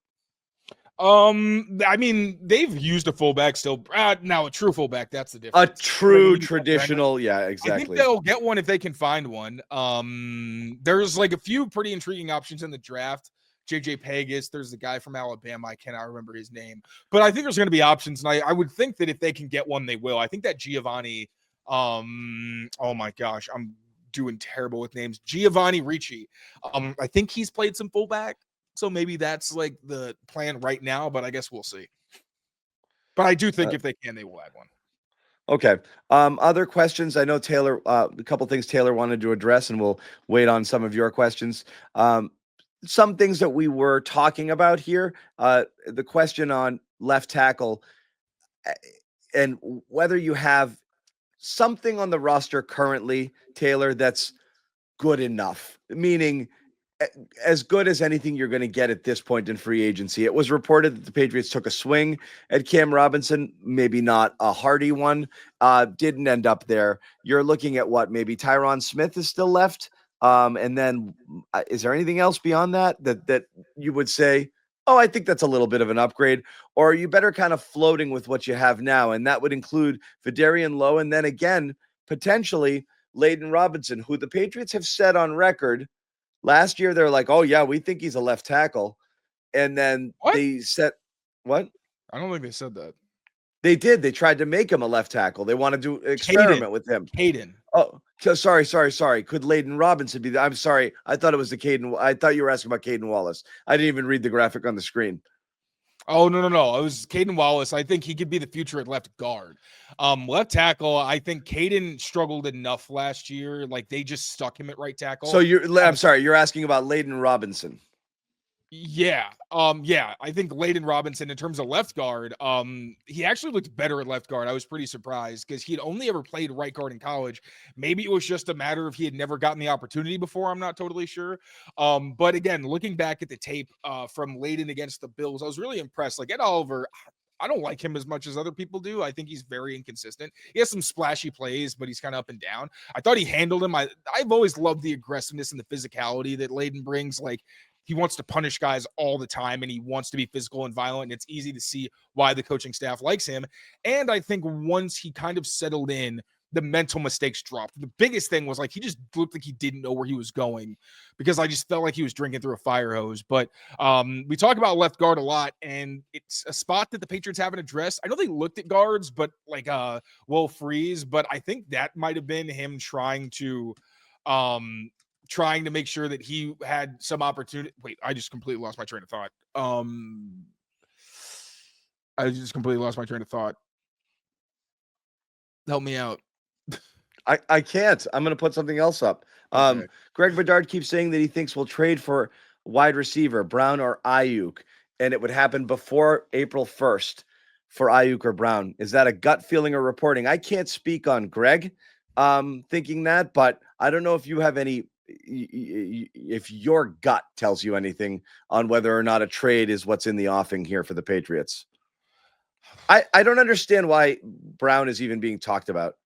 I mean, they've used a fullback still. Now a true fullback, that's the difference. A true traditional, yeah, exactly. I think they'll get one if they can find one. There's like a few pretty intriguing options in the draft. JJ Pegas, there's the guy from Alabama. I cannot remember his name, but I think there's going to be options, and I would think that if they can get one, they will. I think that Giovanni, oh my gosh, I'm doing terrible with names. Giovanni Ricci. I think he's played some fullback. So maybe that's like the plan right now, but I guess we'll see. But I do think if they can, they will add one. Okay. Other questions? I know Tayler, a couple things Tayler wanted to address, and we'll wait on some of your questions. Some things that we were talking about here. The question on left tackle. and whether you have something on the roster currently, Taylor, that's good enough, meaning as good as anything you're going to get at this point in free agency. It was reported that the Patriots took a swing at Cam Robinson, maybe not a hearty one, didn't end up there. You're looking at what, maybe Tyron Smith is still left. And then is there anything else beyond that you would say, oh, I think that's a little bit of an upgrade, or are you better kind of floating with what you have now? And that would include Vidarian Lowe. And then again, potentially Layden Robinson, who the Patriots have said on record last year, they're like, oh, yeah, we think he's a left tackle. And then they said, what? I don't think they said that. They did. They tried to make him a left tackle. They wanted to experiment with him. Caden. Oh, so sorry. Could Layden Robinson be I'm sorry. I thought it was the Caden. I thought you were asking about Caden Wallace. I didn't even read the graphic on the screen. Oh, no. It was Caden Wallace. I think he could be the future at left guard. Left tackle, I think Caden struggled enough last year. Like, they just stuck him at right tackle. So I'm sorry, you're asking about Layden Robinson. Yeah. I think Layden Robinson, in terms of left guard, he actually looked better at left guard. I was pretty surprised because he'd only ever played right guard in college. Maybe it was just a matter of he had never gotten the opportunity before. I'm not totally sure. But again, looking back at the tape from Layden against the Bills, I was really impressed. Like, Ed Oliver, I don't like him as much as other people do. I think he's very inconsistent. He has some splashy plays, but he's kind of up and down. I thought he handled him. I've always loved the aggressiveness and the physicality that Layden brings. Like, he wants to punish guys all the time, and he wants to be physical and violent. And it's easy to see why the coaching staff likes him. And I think once he kind of settled in, the mental mistakes dropped. The biggest thing was, like, he just looked like he didn't know where he was going, because I just felt like he was drinking through a fire hose. But we talk about left guard a lot, and it's a spot that the Patriots haven't addressed. I know they looked at guards, but like Will Freeze, but I think that might have been him trying to make sure that he had some opportunity. Wait, I just completely lost my train of thought. Help me out. I can't. I'm going to put something else up. Okay. Greg Bedard keeps saying that he thinks we'll trade for wide receiver, Brown or Ayuk, and it would happen before April 1st for Ayuk or Brown. Is that a gut feeling or reporting? I can't speak on Greg thinking that, but I don't know if you have any, if your gut tells you anything on whether or not a trade is what's in the offing here for the Patriots. I don't understand why Brown is even being talked about.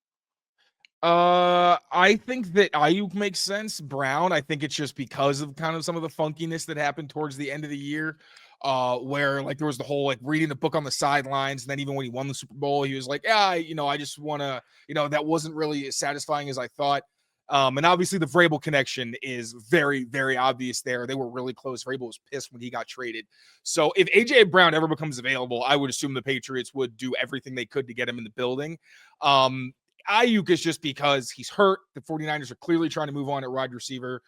I think that Ayuk makes sense. Brown, I think it's just because of kind of some of the funkiness that happened towards the end of the year, where like there was the whole like reading the book on the sidelines, and then even when he won the Super Bowl, he was like, yeah, I just want to, that wasn't really as satisfying as I thought. And obviously the Vrabel connection is very, very obvious there. They were really close. Vrabel was pissed when he got traded. So if AJ Brown ever becomes available, I would assume the Patriots would do everything they could to get him in the building. Ayuk is just because he's hurt. The 49ers are clearly trying to move on at wide receiver.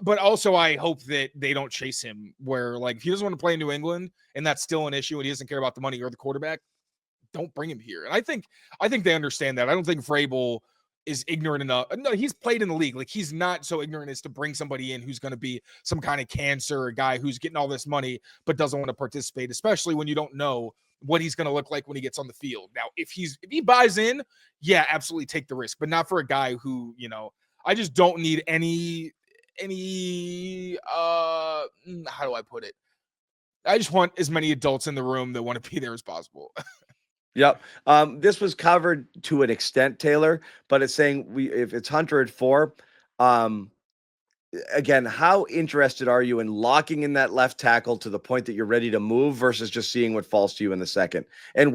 But also I hope that they don't chase him where, like, if he doesn't want to play in New England and that's still an issue and he doesn't care about the money or the quarterback, don't bring him here. And I think they understand that. I don't think Vrabel is ignorant enough. No, he's played in the league. Like, he's not so ignorant as to bring somebody in who's going to be some kind of cancer, a guy who's getting all this money but doesn't want to participate, especially when you don't know what he's going to look like when he gets on the field. Now, if he buys in, yeah, absolutely take the risk, but not for a guy who, I just don't need any how do I put it? I just want as many adults in the room that want to be there as possible. Yep. This was covered to an extent, Taylor, but it's saying if it's Hunter at 4, again, how interested are you in locking in that left tackle to the point that you're ready to move versus just seeing what falls to you in the second? And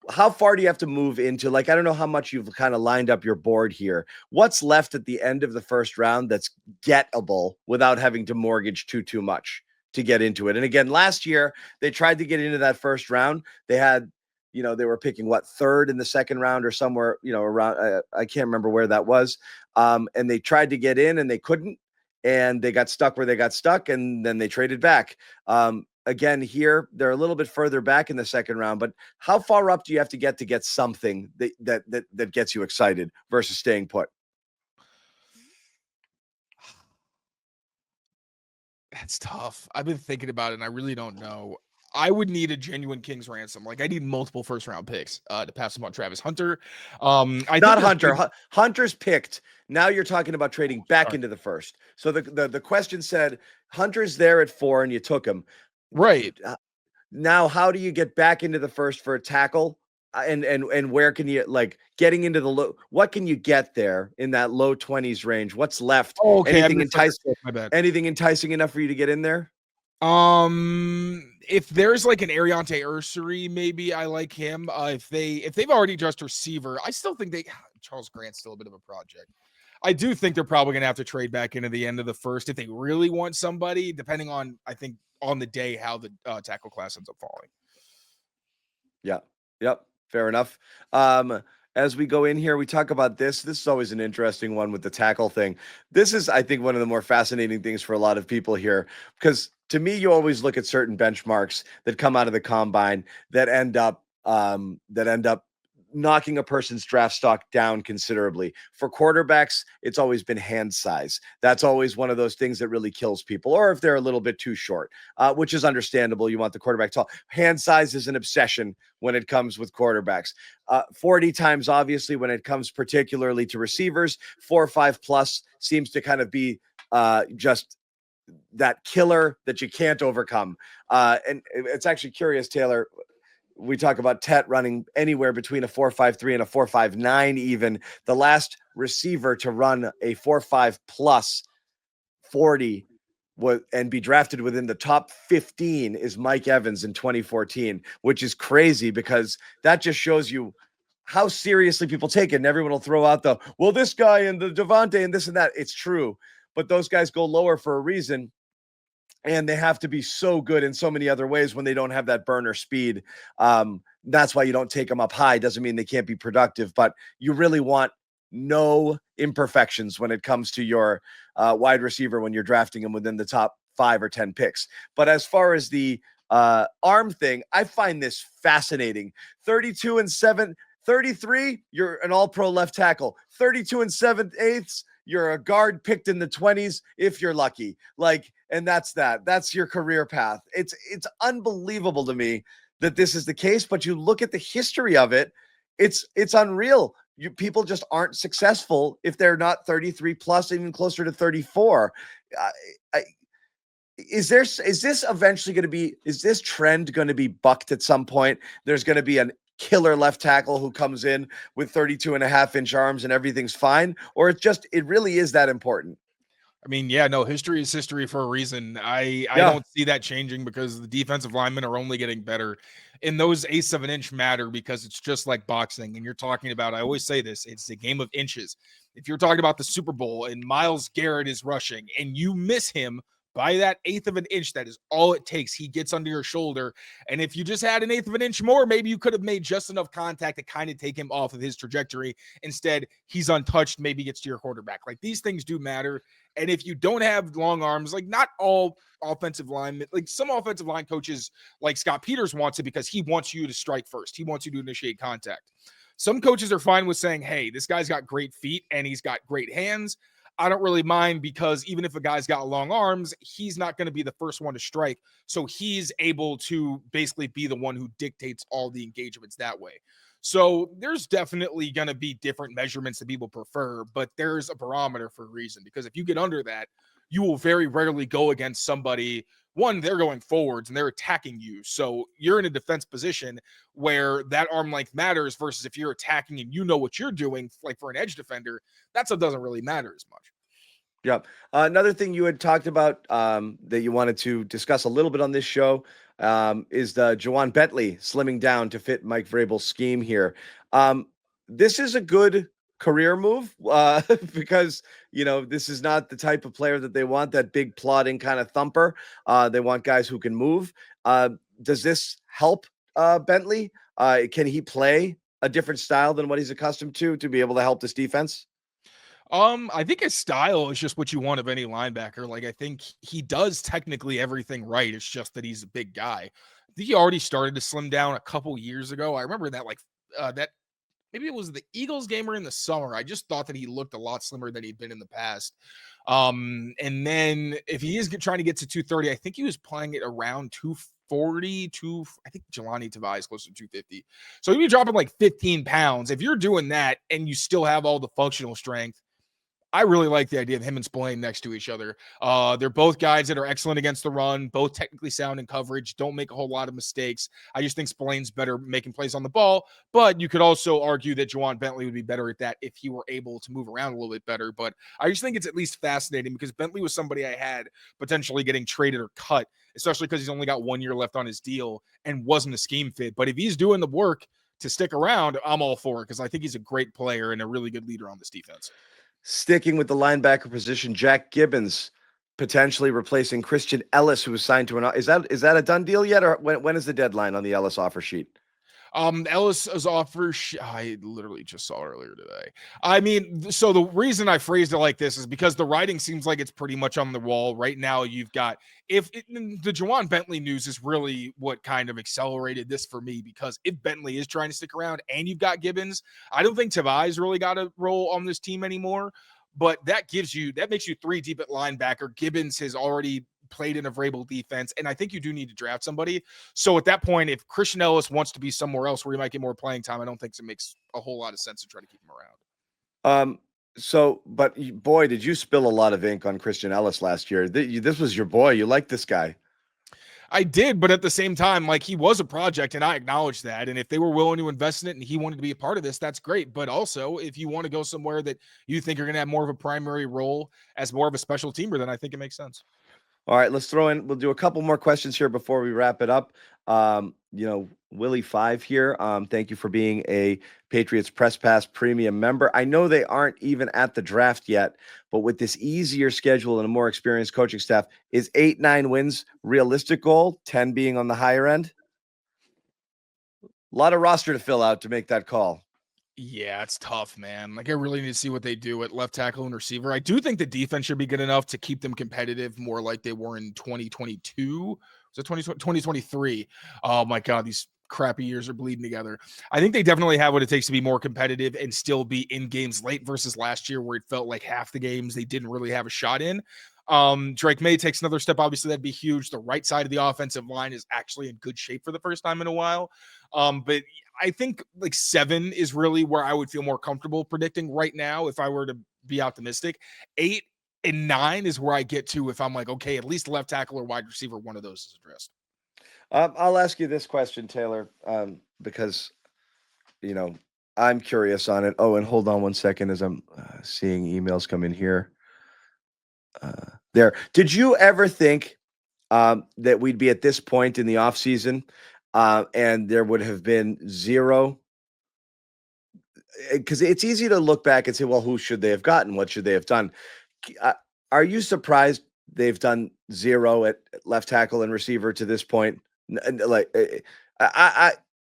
how far do you have to move into? Like, I don't know how much you've kind of lined up your board here. What's left at the end of the first round that's gettable without having to mortgage too much to get into it? And again, last year they tried to get into that first round. They had, they were picking third in the second round or somewhere, around, I can't remember where that was. And they tried to get in and they couldn't, and they got stuck where they got stuck, and then they traded back. Again, here, they're a little bit further back in the second round, but how far up do you have to get something that gets you excited versus staying put? That's tough. I've been thinking about it and I really don't know. I would need a genuine king's ransom. Like I need multiple first round picks to pass them on Travis Hunter. I Not think Hunter. Hunter's picked. Now you're talking about trading back into the first. So the question said Hunter's there at 4 and you took him. Right. Now, how do you get back into the first for a tackle? And where can you like getting into the low? What can you get there in that low 20s range? What's left? Oh, okay. Anything enticing? My bad. Anything enticing enough for you to get in there? If there's like an Ariante Ursary, maybe I like him. If they've already addressed receiver, I still think Charles Grant's still a bit of a project. I do think they're probably gonna have to trade back into the end of the first if they really want somebody, depending on I think on the day how the tackle class ends up falling. Yeah. Yep. Fair enough. As we go in here, we talk about this. This is always an interesting one with the tackle thing. This is, I think, one of the more fascinating things for a lot of people here, because to me, you always look at certain benchmarks that come out of the combine that end up knocking a person's draft stock down considerably. For quarterbacks, it's always been hand size. That's always one of those things that really kills people, or if they're a little bit too short, which is understandable. You want the quarterback tall. Hand size is an obsession when it comes with quarterbacks. 40 times, obviously, when it comes particularly to receivers, 4 or 5 plus seems to kind of be just that killer that you can't overcome. And it's actually curious, Taylor. We talk about Tet running anywhere between a 4.53 and a 4.59 even. The last receiver to run a 4.5 plus 40 and be drafted within the top 15 is Mike Evans in 2014, which is crazy because that just shows you how seriously people take it. And everyone will throw out this guy and the Devontae and this and that. It's true. But those guys go lower for a reason. And they have to be so good in so many other ways when they don't have that burner speed. That's why you don't take them up high. Doesn't mean they can't be productive, but you really want no imperfections when it comes to your wide receiver when you're drafting them within the top 5 or 10 picks. But as far as the arm thing, I find this fascinating. 32 and 33, you're an all-pro left tackle. 32 and 7/8, you're a guard picked in the 20s if you're lucky. And that's your career path. It's unbelievable to me that this is the case, but you look at the history of it, it's unreal. People just aren't successful if they're not 33 plus, even closer to 34. Is this trend going to be bucked at some point? There's going to be an killer left tackle who comes in with 32.5-inch arms and everything's fine, or it really is that important? I mean, yeah, no, history is history for a reason. I don't see that changing because the defensive linemen are only getting better. And those 1/8 of an inch matter because it's just like boxing. And you're talking about, I always say this, it's a game of inches. If you're talking about the Super Bowl and Myles Garrett is rushing and you miss him by that 1/8 of an inch, that is all it takes. He gets under your shoulder. And if you just had an 1/8 of an inch more, maybe you could have made just enough contact to kind of take him off of his trajectory. Instead, he's untouched, maybe gets to your quarterback. Like these things do matter. And if you don't have long arms, like not all offensive linemen, like some offensive line coaches like Scott Peters wants it because he wants you to strike first. He wants you to initiate contact. Some coaches are fine with saying, hey, this guy's got great feet and he's got great hands. I don't really mind because even if a guy's got long arms, he's not going to be the first one to strike. So he's able to basically be the one who dictates all the engagements that way. So there's definitely going to be different measurements that people prefer, but there's a barometer for a reason, because if you get under that, you will very rarely go against somebody. One, they're going forwards and they're attacking you. So you're in a defense position where that arm length matters versus if you're attacking and you know what you're doing, like for an edge defender, that stuff doesn't really matter as much. Yeah. Another thing you had talked about that you wanted to discuss a little bit on this show is the Juwan Bentley slimming down to fit Mike Vrabel's scheme here. This is a good career move because, this is not the type of player that they want, that big plodding kind of thumper. They want guys who can move. Does this help Bentley? Can he play a different style than what he's accustomed to be able to help this defense? I think his style is just what you want of any linebacker. Like, I think he does technically everything right. It's just that he's a big guy. I think he already started to slim down a couple years ago. I remember that, that maybe it was the Eagles game or in the summer. I just thought that he looked a lot slimmer than he'd been in the past. And then if he is trying to get to 230, I think he was playing it around 240 to, I think Jelani Tavai is close to 250. So you'd be dropping like 15 pounds. If you're doing that and you still have all the functional strength, I really like the idea of him and Spillane next to each other. They're both guys that are excellent against the run, both technically sound in coverage, don't make a whole lot of mistakes. I just think Spillane's better making plays on the ball, but you could also argue that Juwan Bentley would be better at that if he were able to move around a little bit better. But I just think it's at least fascinating because Bentley was somebody I had potentially getting traded or cut, especially because he's only got 1 year left on his deal and wasn't a scheme fit. But if he's doing the work to stick around, I'm all for it because I think he's a great player and a really good leader on this defense. Sticking with the linebacker position, Jack Gibbons potentially replacing Christian Ellis, who was signed to an. Is that a done deal yet, or when is the deadline on the Ellis offer sheet? Ellis's offer, I literally just saw earlier today. I mean, so the reason I phrased it like this is because the writing seems like it's pretty much on the wall right now. You've got the Juwan Bentley news is really what kind of accelerated this for me, because if Bentley is trying to stick around and you've got Gibbons, I don't think Tavai's really got a role on this team anymore. But that makes you 3 deep at linebacker. Gibbons has already played in a Vrabel defense, and I think you do need to draft somebody. So at that point, if Christian Ellis wants to be somewhere else where he might get more playing time, I don't think it makes a whole lot of sense to try to keep him around. But boy, did you spill a lot of ink on Christian Ellis last year. This was your boy. You like this guy. I did, but at the same time, like, he was a project, and I acknowledge that. And if they were willing to invest in it and he wanted to be a part of this, that's great. But also, if you want to go somewhere that you think you're going to have more of a primary role as more of a special teamer, then I think it makes sense. All right, we'll do a couple more questions here before we wrap it up. Willie 5 here. Thank you for being a Patriots Press Pass premium member. I know they aren't even at the draft yet, but with this easier schedule and a more experienced coaching staff, is 8-9 wins realistic goal? 10 being on the higher end? A lot of roster to fill out to make that call. Yeah, it's tough, man. Like, I really need to see what they do at left tackle and receiver. I do think the defense should be good enough to keep them competitive, more like they were in 2022. Was it 2023? Oh my God, these crappy years are bleeding together. I think they definitely have what it takes to be more competitive and still be in games late versus last year where it felt like half the games they didn't really have a shot in. Drake May takes another step. Obviously, that'd be huge. The right side of the offensive line is actually in good shape for the first time in a while. But I think like 7 is really where I would feel more comfortable predicting right now if I were to be optimistic. 8 and 9 is where I get to if I'm like, okay, at least left tackle or wide receiver, one of those is addressed. I'll ask you this question, Taylor, because, I'm curious on it. Oh, and hold on one second as I'm seeing emails come in here. Did you ever think that we'd be at this point in the offseason and there would have been zero? Because it's easy to look back and say, well, who should they have gotten? What should they have done? Are you surprised they've done 0 at left tackle and receiver to this point?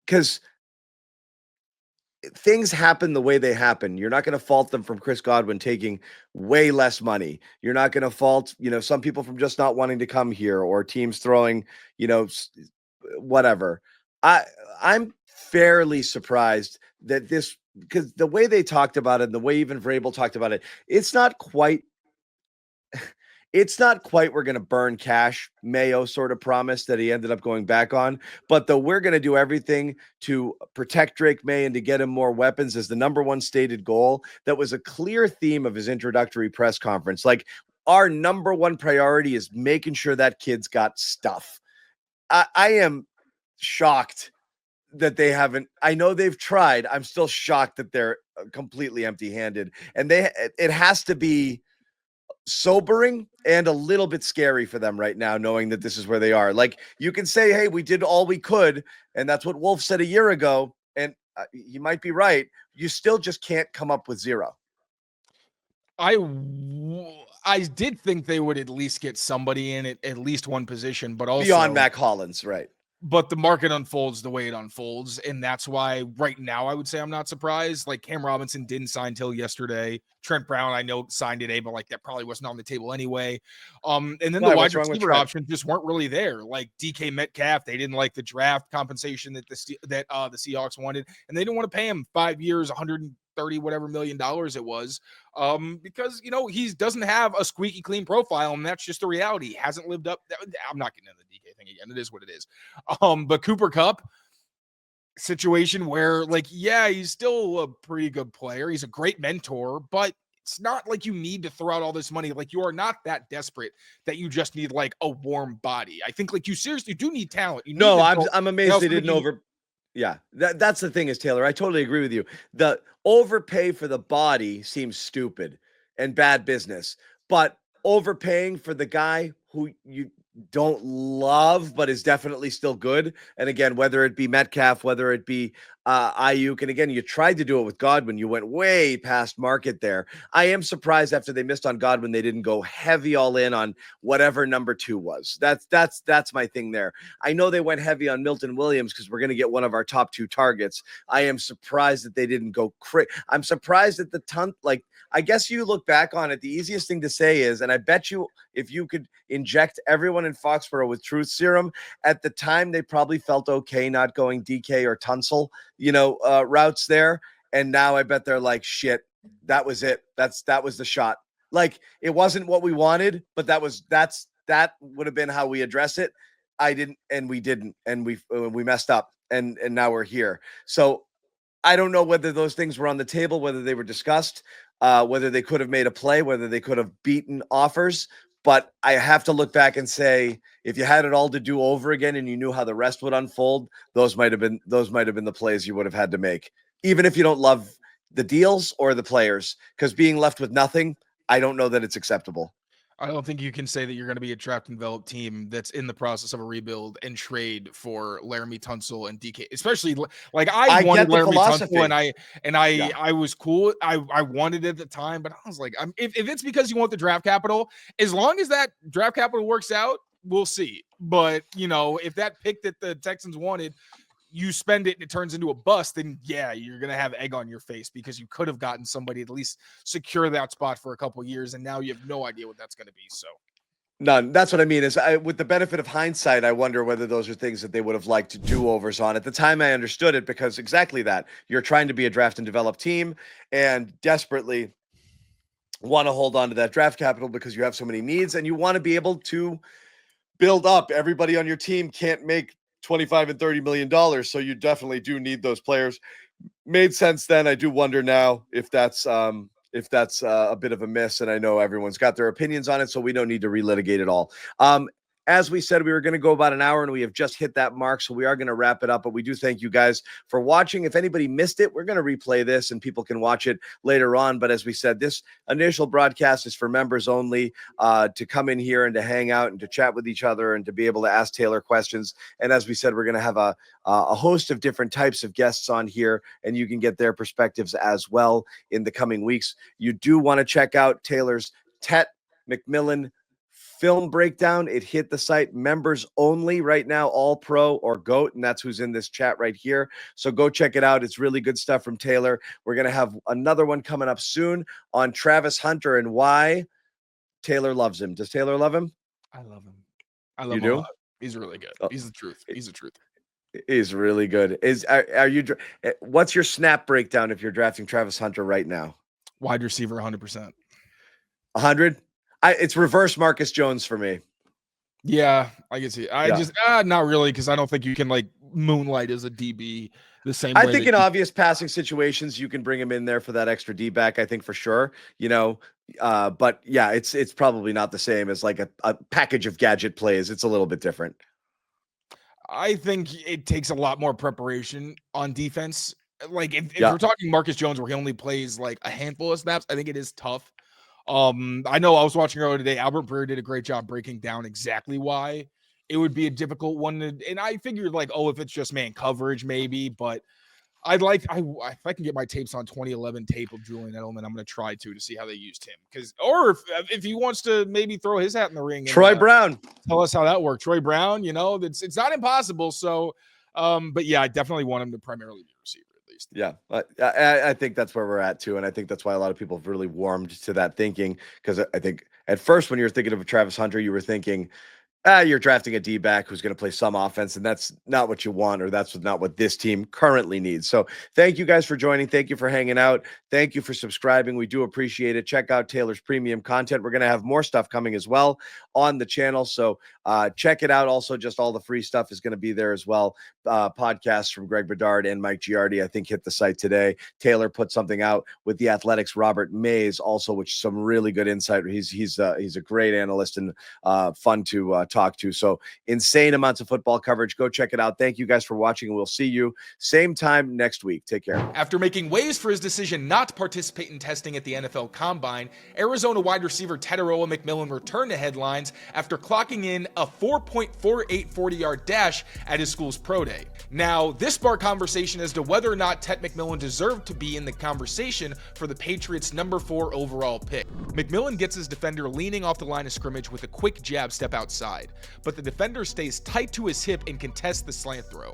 Because things happen the way they happen. You're not going to fault them from Chris Godwin taking way less money. You're not going to fault, some people from just not wanting to come here or teams throwing, whatever. I'm fairly surprised that this, because the way they talked about it and the way even Vrabel talked about it, it's not quite we're going to burn cash Mayo sort of promise that he ended up going back on, but we're going to do everything to protect Drake May and to get him more weapons as the number one stated goal. That was a clear theme of his introductory press conference. Like, our number one priority is making sure that kid's got stuff. I am shocked that they haven't. I know they've tried. I'm still shocked that they're completely empty-handed, and it has to be sobering and a little bit scary for them right now, knowing that this is where they are. Like, you can say, hey, we did all we could, and that's what Wolf said a year ago, and you might be right. You still just can't come up with 0. I did think they would at least get somebody in at least one position, but also beyond Mac Hollins, right? But the market unfolds the way it unfolds, and that's why right now I would say I'm not surprised. Like, Cam Robinson didn't sign till yesterday. Trent Brown, I know, signed today, but like that probably wasn't on the table anyway. And then the wide receiver options just weren't really there. Like DK Metcalf, they didn't like the draft compensation that the Seahawks wanted, and they didn't want to pay him 5 years, $130 30 whatever $million it was, because he doesn't have a squeaky clean profile, and that's just the reality. He hasn't lived up. I'm not getting into the DK thing again. It is what it is. But Cooper Kupp situation where, like, yeah, he's still a pretty good player. He's a great mentor, but it's not like you need to throw out all this money. Like, you are not that desperate that you just need like a warm body. I think like you seriously do need talent. You need I'm amazed they didn't Yeah, that's the thing is, Taylor, I totally agree with you. The overpay for the body seems stupid and bad business, but overpaying for the guy who you don't love but is definitely still good, and again, whether it be Metcalf, whether it be Ayuk, and again, you tried to do it with Godwin, you went way past market there. I am surprised after they missed on Godwin they didn't go heavy all in on whatever number 2 was. That's my thing there. I know they went heavy on Milton Williams because we're going to get one of our top 2 targets. I am surprised that they didn't go I'm surprised at the like, I guess you look back on it, the easiest thing to say is, and I bet you if you could inject everyone in Foxboro with truth serum, at the time they probably felt okay not going DK or Tunsil, routes there. And now I bet they're like, shit, that was it. That was the shot. Like, it wasn't what we wanted, but that would have been how we address it. We didn't, and we messed up, and now we're here. So I don't know whether those things were on the table, whether they were discussed, whether they could have made a play, whether they could have beaten offers. But I have to look back and say, if you had it all to do over again and you knew how the rest would unfold, those might have been the plays you would have had to make, even if you don't love the deals or the players, because being left with nothing, I don't know that it's acceptable. I don't think you can say that you're going to be a draft and develop team that's in the process of a rebuild and trade for Laramie Tunsil and DK, especially like I wanted Laramie Tunsil and I was cool. I wanted it at the time, but I was like, if it's because you want the draft capital, as long as that draft capital works out, we'll see. But if that pick that the Texans wanted, you spend it and it turns into a bust, then yeah, you're going to have egg on your face because you could have gotten somebody to at least secure that spot for a couple of years. And now you have no idea what that's going to be. So none. That's what I mean is with the benefit of hindsight, I wonder whether those are things that they would have liked to do overs on. At the time, I understood it because exactly that. You're trying to be a draft and develop team and desperately want to hold on to that draft capital because you have so many needs and you want to be able to build up. Everybody on your team can't make $25 and $30 million. So you definitely do need those players. Made sense then. I do wonder now if that's a bit of a miss. And I know everyone's got their opinions on it, so we don't need to relitigate it all. As we said, we were going to go about an hour and we have just hit that mark. So we are going to wrap it up, but we do thank you guys for watching. If anybody missed it, we're going to replay this and people can watch it later on. But as we said, this initial broadcast is for members only, to come in here and to hang out and to chat with each other and to be able to ask Taylor questions. And as we said, we're going to have a host of different types of guests on here and you can get their perspectives as well in the coming weeks. You do want to check out Taylor's Tet McMillan film breakdown. It hit the site, members only right now, all pro or GOAT, and that's who's in this chat right here. So go check it out. It's really good stuff from Taylor. We're going to have another one coming up soon on Travis Hunter and why Taylor loves him. Does Taylor love him? I love him. I love him do? a lot. He's really good. He's the truth. He's the truth. He's really good. Are you? What's your snap breakdown if you're drafting Travis Hunter right now? Wide receiver, 100%. 100. It's reverse Marcus Jones for me. Yeah, I can see. Just not really, because I don't think you can like moonlight as a DB the same way. I think in obvious passing situations you can bring him in there for that extra D back. I think for sure. But yeah, it's probably not the same as like a package of gadget plays. It's a little bit different. I think it takes a lot more preparation on defense. Like if we're talking Marcus Jones, where he only plays like a handful of snaps, I think it is tough. I know I was watching earlier today. Albert Breer did a great job breaking down exactly why it would be a difficult one. And I figured like, if it's just man coverage, maybe, but if I can get my tapes on 2011 tape of Julian Edelman, I'm going to try to see how they used him. Or if he wants to maybe throw his hat in the ring. Troy Brown. Tell us how that worked. Troy Brown, it's not impossible. So, but yeah, I definitely want him to primarily be a receiver. Yeah, I think that's where we're at too, and I think that's why a lot of people have really warmed to that thinking, because I think at first when you were thinking of Travis Hunter, you were thinking You're drafting a D-back who's going to play some offense, and that's not what you want, or that's not what this team currently needs. So thank you guys for joining. Thank you for hanging out. Thank you for subscribing. We do appreciate it. Check out Taylor's premium content. We're going to have more stuff coming as well on the channel. So check it out. Also, just all the free stuff is going to be there as well. Podcasts from Greg Bedard and Mike Giardi, I think, hit the site today. Taylor put something out with the Athletics' Robert Mays also, which some really good insight. He's a great analyst and fun to talk to. So insane amounts of football coverage. Go check it out. Thank you guys for watching, and we'll see you same time next week. Take care. After making waves for his decision not to participate in testing at the NFL Combine, Arizona wide receiver Tet McMillan returned to headlines after clocking in a 4.48 40-yard dash at his school's pro day. Now, this sparked conversation as to whether or not Tet McMillan deserved to be in the conversation for the Patriots' number 4 overall pick. McMillan gets his defender leaning off the line of scrimmage with a quick jab step outside, but the defender stays tight to his hip and contests the slant throw.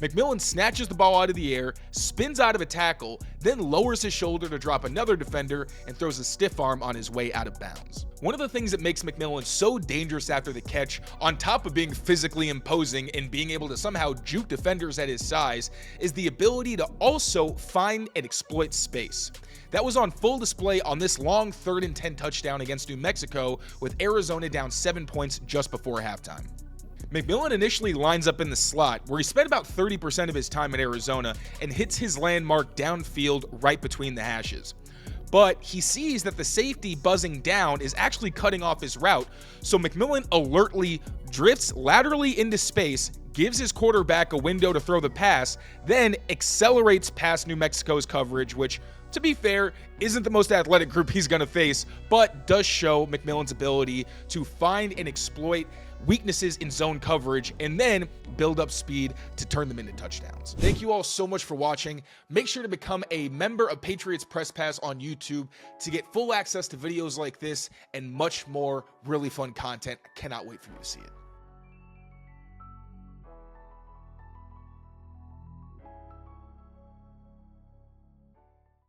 McMillan snatches the ball out of the air, spins out of a tackle, then lowers his shoulder to drop another defender and throws a stiff arm on his way out of bounds. One of the things that makes McMillan so dangerous after the catch, on top of being physically imposing and being able to somehow juke defenders at his size, is the ability to also find and exploit space. That was on full display on this long 3rd and 10 touchdown against New Mexico, with Arizona down 7 points just before halftime. McMillan initially lines up in the slot, where he spent about 30% of his time in Arizona, and hits his landmark downfield right between the hashes. But he sees that the safety buzzing down is actually cutting off his route, so McMillan alertly drifts laterally into space, gives his quarterback a window to throw the pass, then accelerates past New Mexico's coverage, which, to be fair, isn't the most athletic group he's going to face, but does show McMillan's ability to find and exploit weaknesses in zone coverage and then build up speed to turn them into touchdowns. Thank you all so much for watching. Make sure to become a member of Patriots Press Pass on YouTube to get full access to videos like this and much more really fun content. I cannot wait for you to see it.